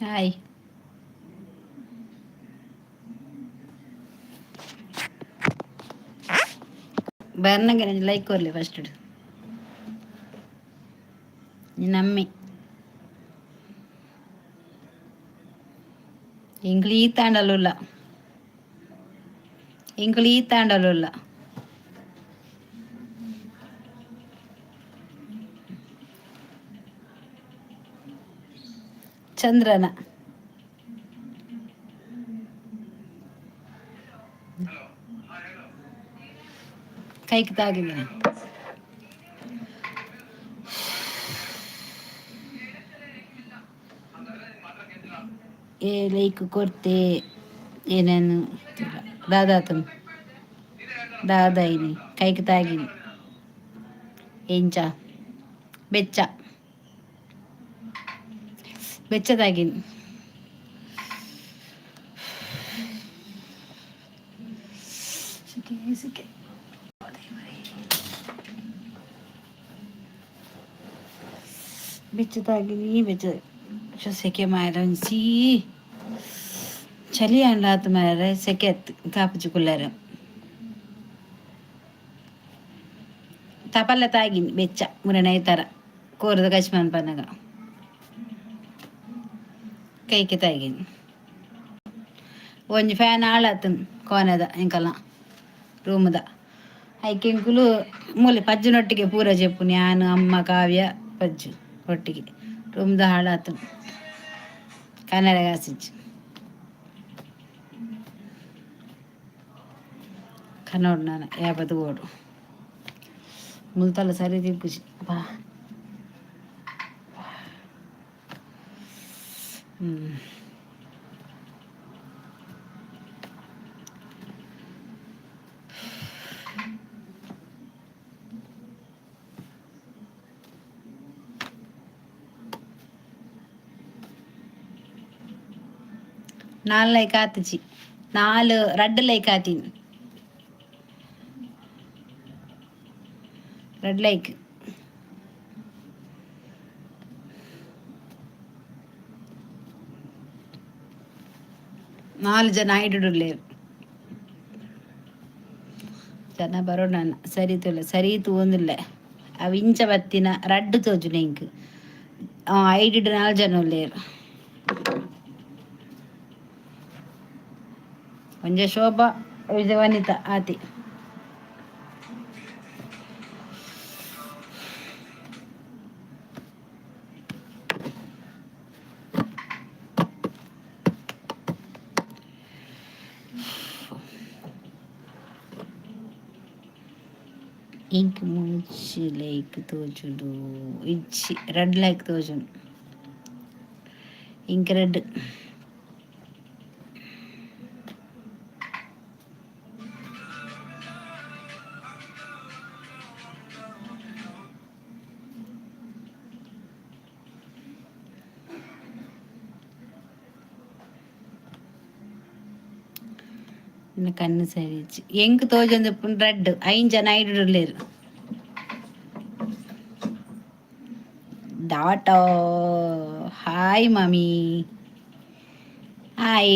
Hi. ಬರ್ನಂಗೆ like ಕೊರ್ಲಿ first ನಮ್ಮಿ ಇಂಗ್ಲೀ ತಾಂಡಲ್ಲ ಇಂಗ್ಲೀ ತಾಂಡಲ್ಲ ಚಂದ್ರನ ಕೈಗೆ ತಾಗಿದ್ದೀನಿ ಏ ಲೈಕ್ ಕೊಡ್ತೆ ಏನೇನು ದಾದಾತು ದಾದಾಯಿನಿ ಕೈಗೆ ತಾಗಿನಿ ಎಂಚ ಬೆಚ್ಚ ಬೆಚ್ಚದಾಗಿನಿ ಸಿಕ್ಕೆ ಬೆಚ್ಚದಾಗಿನಿ ಬೆಚ್ಚ ಸೆಕೆ ಮಾರಂಸಿ ಚಳಿ ಅಂಡ್ಲಾತ್ ಮಾರ ಸೆಕೆ ಎತ್ತು ಕಾಪುಜಿ ಕುಲ್ಲರ ತಪಲ್ಲ ತಾಗಿನಿ ಬೆಚ್ಚ ಮುರನೇ ಥರ ಕೋರದ ಕಶ್ಮನ್ ಪನ್ನಗ ಕೈಕೆ ತಾಗಿನಿ ಒಂಜಿ ಫ್ಯಾನ್ ಹಾಳಾತನ್ ಕೋನೆದ ಎಂಕಲ್ಲ ರೂಮದ ಐಕೆ ಇಂಕುಲು ಮೂಲೆ ಪಜ್ಜನೊಟ್ಟಿಗೆ ಪೂರ ಜೆಪ್ಪು ನಾನು ಅಮ್ಮ ಕಾವ್ಯ ಪಜ್ಜು ಒಟ್ಟಿಗೆ ರೂಮ್ದ ಹಾಳಾತನ್ ಕನ್ನಡ ಕಾಸಿಚ್ಚು ಕನ್ನಡ ನಾನು ಯಾಪತ್ತು ಓಡು ಮುಲ್ತಲ್ಲ ಸರಿ ತಿಪ್ಪುಜಿ ಬಾ ನಾಲ್ ಲೈಕ್ ಆತಜಿ 4 ரெட் ಲೈಕ್ ಆತೀನಿ ரெட் ಲೈಕ್ ನಾಲ್ ಜನ ಹಿಡಿಡುಲ್ಲೇರು ಜನ ಬರೋಣ ಸರಿತಲ್ಲ ಸರಿತು ಒಂದಿಲ್ಲ ಅವು ಇಂಚ ಬತ್ತಿನ ರಡ್ಡು ತೋಜು ನೆಂಕ್ ಐಡಿಡು 4 ಜನ ಉಲ್ಲೇರು ಒಂಜ ಶೋಭಾ ವಿಜಯ ವನಿತಾ ಆತಿ ఇంక ముంచి లైక్ తోచుడు ఇచ్చి రెడ్ లైక్ తోచుడు ఇంక రెడ్ ಕಣ್ಣು ಸರಿ ಹೆಂಗ್ ತೋಜೊಂದು ರೆಡ್ 5 ಜನ ಹಿಡಿಡಲೇರು ಡಾಟಾ ಹಾಯ್ ಮಮ್ಮಿ ಹಾಯ್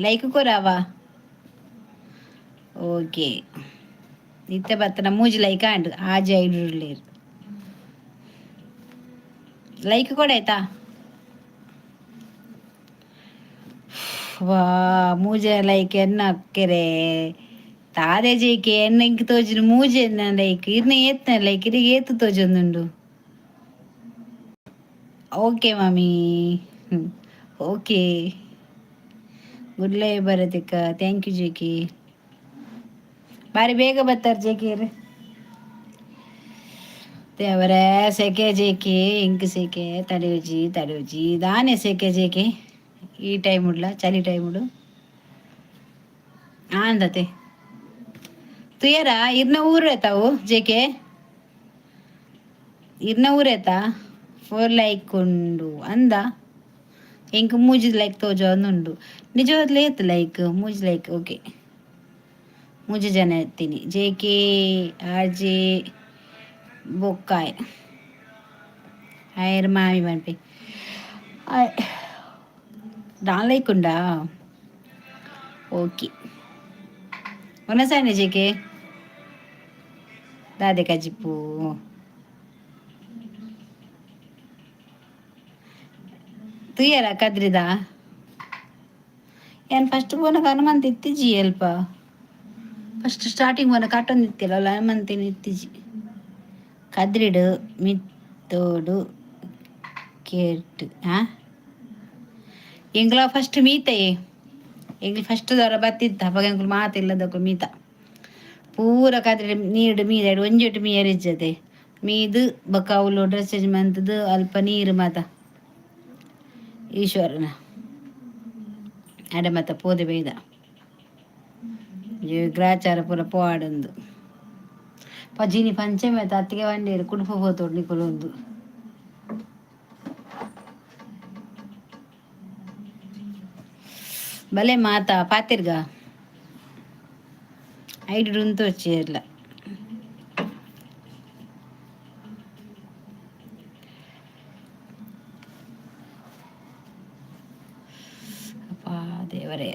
ಲೈಕ್ ಕೊರಾವಾ ಓಕೆ ನಿತ್ಯ ಬರ್ತನ ಮೂಜಿ ಲೈಕ್ ಆಂಡ್ ಆಜಿ ಹಿಡಿಡಲೇರು ಲೈಕ್ ಕೊಡಾಯ್ತಾ ವಾ ಮೂಜೆ ಲೈಕ್ ಎನ್ನ ಅಕ್ಕೆರೆ ತಾದೆ ಜೇಕೆ ಎನ್ನ ಇಂಕ್ ತೋಜಿನ ಮೂಜೆ ಎನ್ನ ಲೈಕ್ ಇರ್ನ ಏತ್ನ ಲೈಕ್ ಇರಿಗೆ ಏತು ತೋಜೊಂದುಂಡು ಓಕೆ ಮಮ್ಮಿ ಓಕೆ ಗುಡ್ ಲೈ ಬರತಿಕ್ಕ ಥ್ಯಾಂಕ್ ಯು ಜೇಕೆ ಬಾರಿ ಬೇಗ ಬರ್ತಾರೆ ಜೇಕೆ ದೇವರೇ ಸೆಕೆ ಜೇಕೆ ಇಂಕ್ ಸೆಕೆ ತಡೆಯೋಜಿ ದಾನೆ ಸೆಕೆ ಜೇಕೆ ಈ ಟೈಮ್ ಉಡ್ಲ ಚಳಿ ಟೈಮ್ ಉಡು ಆಂದತೆ ತುಯರ ಇರ್ನ ಊರೇತಾವು ಜೇಕೆ ಇರ್ನ ಊರೇತಾ 4 ಲೈಕ್ ಉಂಡು ಅಂದ ಇಂಕ ಮೂಜಿ ಲೈಕ್ ತೋಜೋ ಅಂದುಂಡು ನಿಜವಾದ್ಲೇ ಎತ್ತು ಲೈಕ್ ಮೂಜಿ ಲೈಕ್ ಓಕೆ ಮೂಜಿ ಜನ ಎತ್ತೀನಿ ಜೇಕೆ ಆಜೆ ಬೊಕ್ಕಾಯ್ ಆಯರ್ ಮಾಮಿ ಬನ್ಪೆ దానిలేకుండా ఓకే ఉన్నసానే జేకే దాదే కజిప్పు ತುಯ್ಯರ ಕದ್ರಿದ ಏನು ಫಸ್ಟ್ ಬೋನಕ್ಕೆ ಹನುಮಂತ ಇತ್ತಿಜಿ ಅಲ್ಪ ಫಸ್ಟ್ ಸ್ಟಾರ್ಟಿಂಗ್ ಬೋನ ಕಟ್ಟೊಂದು ಇತ್ತಿಲ್ಲ ಹನುಮಂತಿನ ಇತ್ತಿಜಿ ಕದ್ರಿಡು ಮಿತ್ತೋಡು ಕೇಟ್ ಹಾಂ ಎಂಗ್ಲ ಫಸ್ಟ್ ಮೀತೆ ಎಂಗ್ಲ ಫಸ್ಟ್ ದರ ಬತ್ತಿತ್ತ ಅವಾಗ ಎಂಗ್ಲ ಮಾತಿಲ್ಲದಕ್ಕೂ ಮೀತ ಪೂರ ಕದ್ರಿ ನೀರು ಮೀದಾಡು ಒಂಜೊಟ್ಟು ಮೀಯರಿಜ್ಜದೆ ಮೀದು ಬೊಕ್ಕ ಅವಳು ಡ್ರೆಸ್ ಚೇಂಜ್ ಮಂತದ್ದು ಅಲ್ಪ ನೀರು ಮಾತ ಈಶ್ವರನ ಅಡೆ ಮತ್ತ ಪೋದೆ ಬೇಯ್ದ ಗ್ರಾಚಾರ ಪೂರ ಪೋಡೊಂದು ಪಜಿನಿ ಪಂಚಮಿ ಆಯ್ತು ಅತ್ತಿಗೆ ಬಂಡೇರು ಕುಡುಪು ಹೋತೋಡು ನಿಕೊಲೊಂದು ಭಲೆ ಮಾತಾ ಪಾತಿರ್ಗ ಐಡು ಉಂತು వచ్చేಯಲ್ಲ ಅಪ್ಪಾ ದೇವರೇ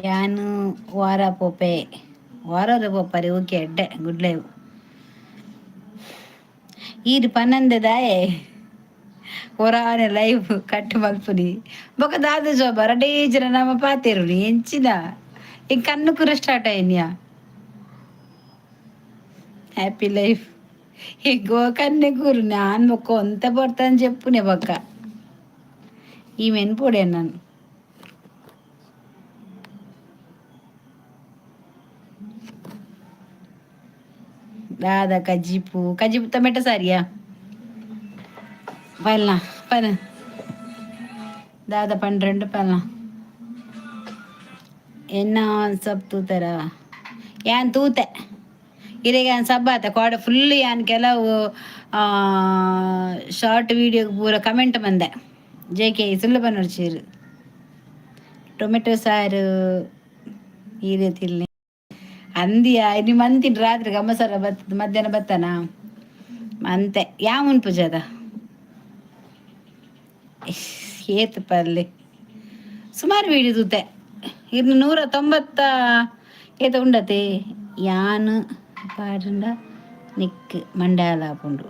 ಯಾನು ವಾರ ಪೋಪೆ ವಾರದ ಪೋಪರೆ ಓಕೆ ಎಡ್ಡೆ ಗುಡ್ ಲೈವ್ ಈರು ಪನ್ನೊಂದದಾಯೆ ಹೊರಾನೆ ಲೈವ್ ಕಟ್ಟು ಮಲ್ಪುನಿ ಬೊಕ ದಾದ ಜೋಬರ ಡೇಂಜರ ನಮ್ಮ ಪಾತೆರುನಿ ಎಂಚಿನ ಈ ಕಣ್ಣು ಕುರ ಸ್ಟಾರ್ಟ್ ಆಯ್ನಿಯಾ హ్యాపీ లైఫ్ ఎగ్గో కన్నే కూరు నాన్న మొక్క అంత పడతాను చెప్పునే పక్క ఈమెను పొడన్నాను దాదా కజ్జిపు కజ్జిపు టమాటా సారియా పల్నా పన దాదా 12 పల్నా ಎನ್ನ ಸಬ್ ತೂತರ ಯಾನ್ ತೂತೆ ಇರೆಗೆ ಯಾನ್ ಸಬ್ ಆತ ಕೋಡ ಫುಲ್ ಯಾನ್ ಕೆಲವು ಶಾರ್ಟ್ ವೀಡಿಯೋಗೆ ಪೂರ ಕಮೆಂಟ್ ಬಂದೆ ಜೆ ಕೆ ಸುಳ್ಳು ಬನ್ನೋಡ್ಚೀರು ಟೊಮೆಟೊ ಸಾರು ಈ ರೀತಿ ಅಂದಿಯ ನಿಮ್ಮ ಅಂತಿನ ರಾತ್ರಿ ಗಮ್ಮಸಾರ ಬರ್ತದ ಮಧ್ಯಾಹ್ನ ಬತ್ತಾನ ಅಂತೆ ಯಾ ಮುನ್ಪುಜದ ಏತು ಪಲ್ಲೆ ಸುಮಾರು ವೀಡಿಯೋ ತೂತೆ ಇನ್ನು 190 ಏತ ಉಂಡತೆ ಯಾನ್ ಪಾಡುಂಡ ನಿಕ್ ಮಂಡಾಲಾಪುಂಡು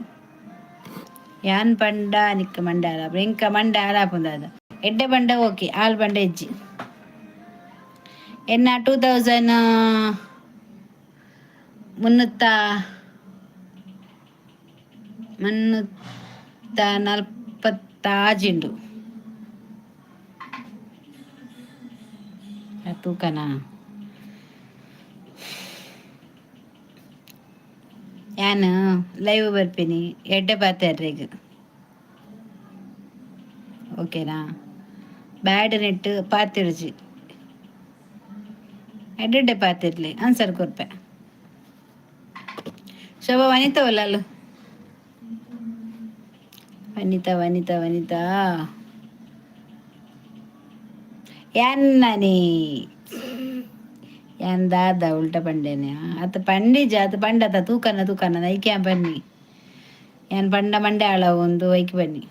ಯಾನ್ ಪಂಡ ನಿಕ್ ಮಂಡಾಲಾಪು ಇಂಕ ಮಂಡ ಆಲಾಪುಂಡು ಅದ ಎಡ್ಡೆ ಬಂಡ ಓಕೆ ಆಲ್ ಬಂಡ ಎಜ್ಜಿ ಎನ್ನ 2340 ತೂಕನಾ ಯಾನು ಲೈವ್ ಬರ್ತೀನಿ ಎಡ್ಡೆ ಪಾತ್ಯಾರ್ರೀಗ ಓಕೆನಾ ಬ್ಯಾಡ್ ನೆಟ್ಟು ಪಾತಿರ್ಜಿ ಎಡ್ಡೆ ಪಾತಿರ್ಲಿ ಆನ್ಸರ್ ಕೊರ್ಪೆ ಶೋಭಾ ವನಿತಾ ಒಲ್ಲಾಲು ವನಿತಾ ವನಿತಾ ವನಿತಾ ಯಾನ್ನನಿ ಯಾನ್ ದಾದ ಉಲ್ಟ ಪಂಡೇನೆ ಅತ್ತ ಪಂಡಿಜ ಅತ್ತ ಪಂಡತ ತೂಕನ ಐಕ್ಯ ಬನ್ನಿ ಯಾನ್ ಪಂಡ ಮಂಡೆ ಆಳ ಒಂದು ಐಕಿ ಬನ್ನಿ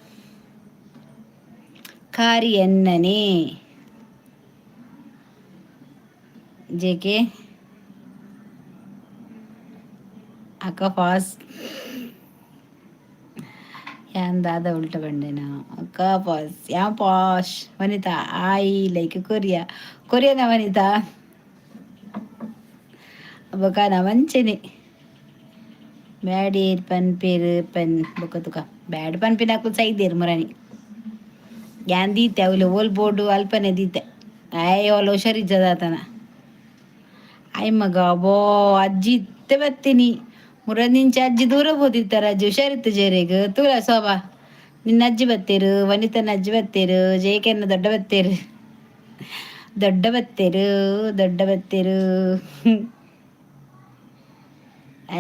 ಕಾರಿ ಎನ್ನನೆ ಜೇಕೆ ಅಕ್ಕ ಪಾಸ್ ಯಾನ್ ದಾದ ಉಲ್ಟ ಬಂಡೇನಾ ಅಕ್ಕ ಪಾಸ್ ಯಾ ಪಾಶ್ ವನಿತಾ ಐ ಲೈಕ್ ಕೊರಿಯಾನ ವನಿತಾ ಬೊಕಾನ ಮಂಚೆನೆ ಬ್ಯಾಡೇರ್ ಪನ್ಪೇರು ಪನ್ ಬೊಕ ತುಕ ಬ್ಯಾಡ್ ಪನ್ಪಿನ ಹಾಕುದು ಸೈದೇರು ಮುರಾನಿ ಯಾನ್ ದೀತೆ ಅವಳು ಓಲ್ ಬೋರ್ಡು ಅಲ್ಪನೆ ದೀತೆ ಆಯ್ ಅವಳು ಹುಷಾರಿಜ್ಜದಾತನ ಆಯ್ ಮಗ ಬೋ ಅಜ್ಜಿ ಇತ್ತೆ ಬತ್ತೀನಿ 3 ಇಂಚ ಅಜ್ಜಿ ದೂರ ಬೋದಿತ್ತಾರ ಅಜ್ಜಿ ಹುಷಾರಿತ್ತು ಜೇರೆಗ ತೂಲ ಶೋಭಾ ನಿನ್ನ ಅಜ್ಜಿ ಬತ್ತೇರು, ವನಿತನ ಅಜ್ಜಿ ಬತ್ತೇರು, ಜೇಕೆನ್ನ ದೊಡ್ಡ ಬತ್ತೇರು, ದೊಡ್ಡ ಬತ್ತೇರು, ದೊಡ್ಡ ಬತ್ತೇರು.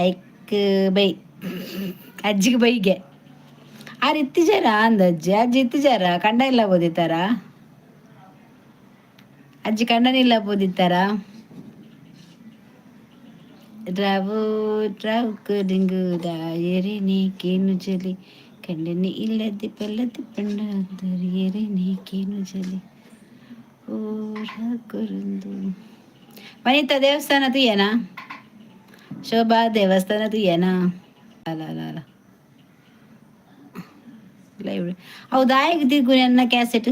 ಐಕ್ ಬೈ ಅಜ್ಜಿಗೆ ಬೈಗೆ ಆರು ಇತ್ತಿಜಾರ ಅಂದ ಅಜ್ಜಿ ಅಜ್ಜಿ ಇತ್ತಿಜಾರ ಕಂಡ ಇಲ್ಲ ಬೋದಿತ್ತಾರ ಅಜ್ಜಿ ಕಂಡನಿಲ್ಲ ಬೋದಿತ್ತಾರ. ರಾವು ರಾವು ಕರಿಂಗು ದಾಯರಿನಿ ಕೇನು ಜಲಿ ಕಂಡನಿ ಇಲ್ಲದಿ ಪಲ್ಲದಿ ಪಂಡ ದರಿಯರಿನಿ ಕೇನು ಜಲಿ ಓ ಕುರುಂದು. ವನಿತಾ ದೇವಸ್ಥಾನ ತುಯ್ಯನಾ, ಶೋಭಾ ದೇವಸ್ಥಾನ ತುಯ್ಯನಾ. ಅಲ್ಲ ಅಲ್ಲ ಅಲ್ಲ ಲೈವ್ ಹೌದಾ. ಈಗ ದಿಗು ನನ್ನ ಕ್ಯಾಸೆಟ್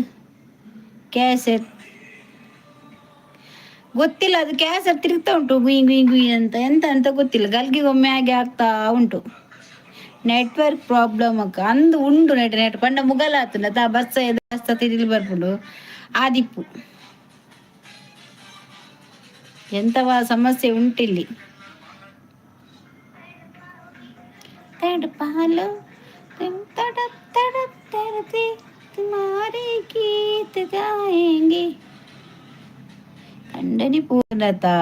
ಗೊತ್ತಿಲ್ಲ, ಅದು ಕ್ಯಾಸೆಟ್ ತಿರುಗ್ತಾ ಉಂಟು ಗುಯ್ ಗುಯ್ ಗುಯ್ ಅಂತ, ಎಂತ ಅಂತ ಗೊತ್ತಿಲ್ಲ. ಗಲ್ಗಿಗೊಮ್ಮೆ ಹಾಗೆ ಆಗ್ತಾ ಉಂಟು. ನೆಟ್ವರ್ಕ್ ಪ್ರಾಬ್ಲಮ್ ಅಕ್ಕ ಅಂದು ಉಂಡು ನೆಟ್ ಪಂಡ ಮುಗಲ ಆತನ ತಾ ಬಸ್ಸ ತಿರುಗಿ ಬರ್ಪುಂಡು ಆದಿಪ್ಪು ಎಂತವ ಸಮಸ್ಯೆ ಉಂಟಿಲ್ಲಿ. ತಡಪಾಲು ತಡಪ್ ತಡಪ್ ತಡತಿ ತುಮಾರಿ ಗೀತ ಗಾಯೆಂಗೆ ಕಂಡನಿ ಪೂರ್ಣತಾ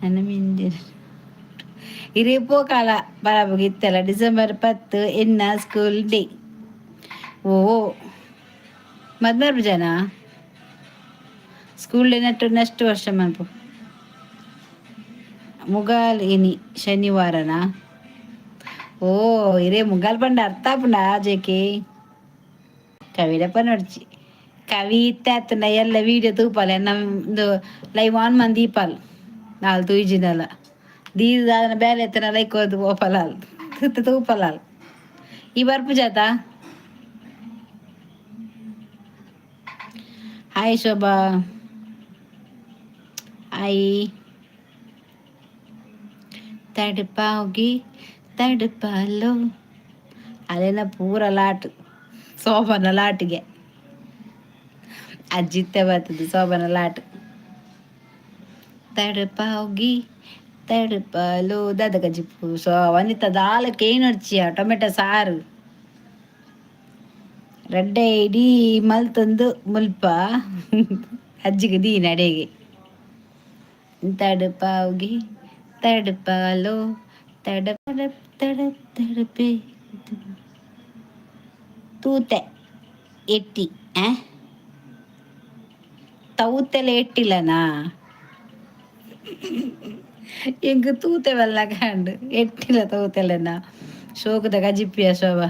ನನ್ನ ಮಿಂದಿರ ಇರಿಪೋ ಕಾಲ ಬರಬೋಗಿತ್ತಲ್ಲ. ಡಿಸೆಂಬರ್ 10 ಎನ್ನ ಸ್ಕೂಲ್ ಡೇ. ಓ ಮದ್ಮರ್ ಜನ ಸ್ಕೂಲ್ ಡೇ ನೆಕ್ಸ್ಟ್ ವರ್ಷ ಮನ್ಪು ಮುಗಾಲ್ ಇನಿ ಶನಿವಾರನಾ. ಓ ಇರೇ ಮುಗಾಲ್ ಪಂಡ ಅರ್ಥ ಪುಂಡ ಜೇಕೆ ಕವಿಡಪ್ಪ ನೋಡ್ಚಿ ಕವಿತೆ ಆತನ ಎಲ್ಲ ವೀಡಿಯೋ ತೂಪಲ್ಲ ನಮ್ದು ಲೈವ್ ಆನ್ ಮಂದಿ ದೀಪಾಲ್ ನಾಲ್ ತೂಜಿನಲ್ಲ ದೀದಾದನ ಬೇಲೆ ಎತ್ತನ ಲೈಕ್ ಹೋದು ಓಪಲಾಲ್ ತೂಪಲಾಲ್ ಈ ಬರ್ಪು ಜಾತ. Hi Shobha, hi. ತಡಪಾಗಿ ತಡಪಾಲೋ ಅದೇನ ಪೂರ ಲಾಟ್ ಶೋಭನ ಲಾಟ್ಗೆ ಅಜ್ಜಿತ್ತೆ ಬರ್ತದೆ ಶೋಭನ ಲಾಟ್. ತಡಪಾಗಿ ತಡಪಾಲೋ ದಾದ ಗಜಿಪ್ಪು ವನಿತ ದಾಲಕ್ಕೆ ಏನು ಅಡ್ಚಿಯ ಟೊಮೆಟೊ ಸಾರು ರಡ್ಡೆ ಇಡೀ ಮಲ್ತಂದು ಮುಲ್ಪ ಅಜ್ಜಿಗೆ ದೀ ನಡೆಗೆ. ತಡಪಾಗಿ ತಡಪಾಲೋ ತಡಪ್ ತಡಪ್ ತಡಪೆ ತೂತೆ ಎಟ್ಟಿ ತೂತೆಲ್ಲ ಎಟ್ಟಿಲ್ಲನಾ ಎಂಗ ತೂತೆವಲ್ಲ ಕಂಡು ಎಟ್ಟಿಲ್ಲ ತೂತೆಲ್ಲನ ಶೋಕದ ಗಜಿಪ್ಪಿಯ ಶೋಭಾ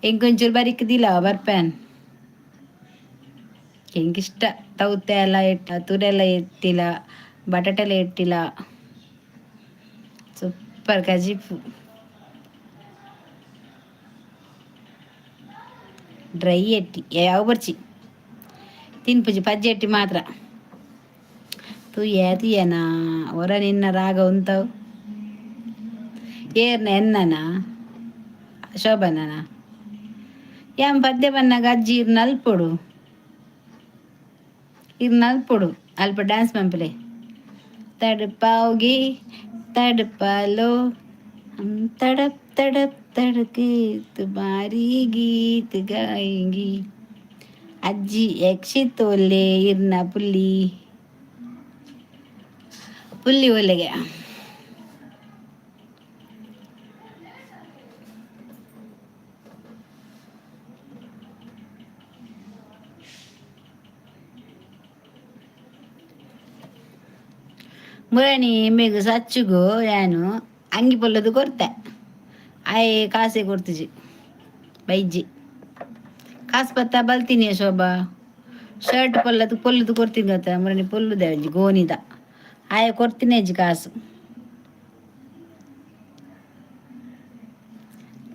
ಎಂಗೊಂಚೂರು ಬರಿಕದಿಲ್ಲ ಬರ್ಪ್ಯಾನ್ ಹೆಂಗಿಷ್ಟ ತೌತೆ ಎಲ್ಲ ತುರೆಲ್ಲ ಎತ್ತಿಲ್ಲ, ಬಟಾಟೆಲ್ಲ ಎಟ್ಟಿಲ್ಲ, ಸೂಪರ್ ಗಜಿಪ್ಪು ಡ್ರೈ ಎಟ್ಟಿ ಯಾವ ಬರ್ಚಿ ತಿನ್ಪುಜಿ ಪಜ್ಜಿ ಎಟ್ಟಿ ಮಾತ್ರ ತುಯ್ಯನಾ ಹೊರ ನಿನ್ನ ರಾಗ ಉಂತವು ಏರ್ನ ಎನ್ನನ ಶೋಭನನ ಯಾಮ್ ಪದ್ಯ ಬನ್ನಾಗ ಅಜ್ಜಿ ನಲ್ಪೊಡು ನಲ್ಪೊಡು ಅಲ್ಪ ಡ್ಯಾನ್ಸ್ ಮಂಪಲೆ. ತಡಪಾಗಿ ತಡಪಾಲೋ ತಡಪ್ ತಡಪ್ ತಡಕೆ ತುಮಾರಿ ಗೀತ್ ಗಾಯಂಗಿ ಅಜ್ಜಿ ಯಕ್ಷಿತೋಲೆ ಇರ್ನ ಪುಲ್ಲಿ ಪುಲ್ಲಿ ಒಲೆಗೆ ಮುರಣಿ ಎಮ್ಮೆಗು ಸಚ್ಚುಗು ನಾನು ಅಂಗಿ ಪೊಲ್ಲದು ಕೊಡ್ತೆ ಆಯ್ ಕಾಸೆ ಕೊಡ್ತಿಜಿ ಬೈಜಿ ಕಾಸು ಪತ್ತ ಬಲ್ತೀನಿ ಶೋಭಾ ಶರ್ಟ್ ಪೊಲ್ಲದು ಕೊಡ್ತೀನಿ ಗೊತ್ತಾ ಮುರಣಿ ಪೊಲ್ಲುದೆ ಅಜ್ಜಿ ಗೋನಿದ ಆಯ ಕೊಡ್ತೀನಿ ಅಜ್ಜಿ ಕಾಸು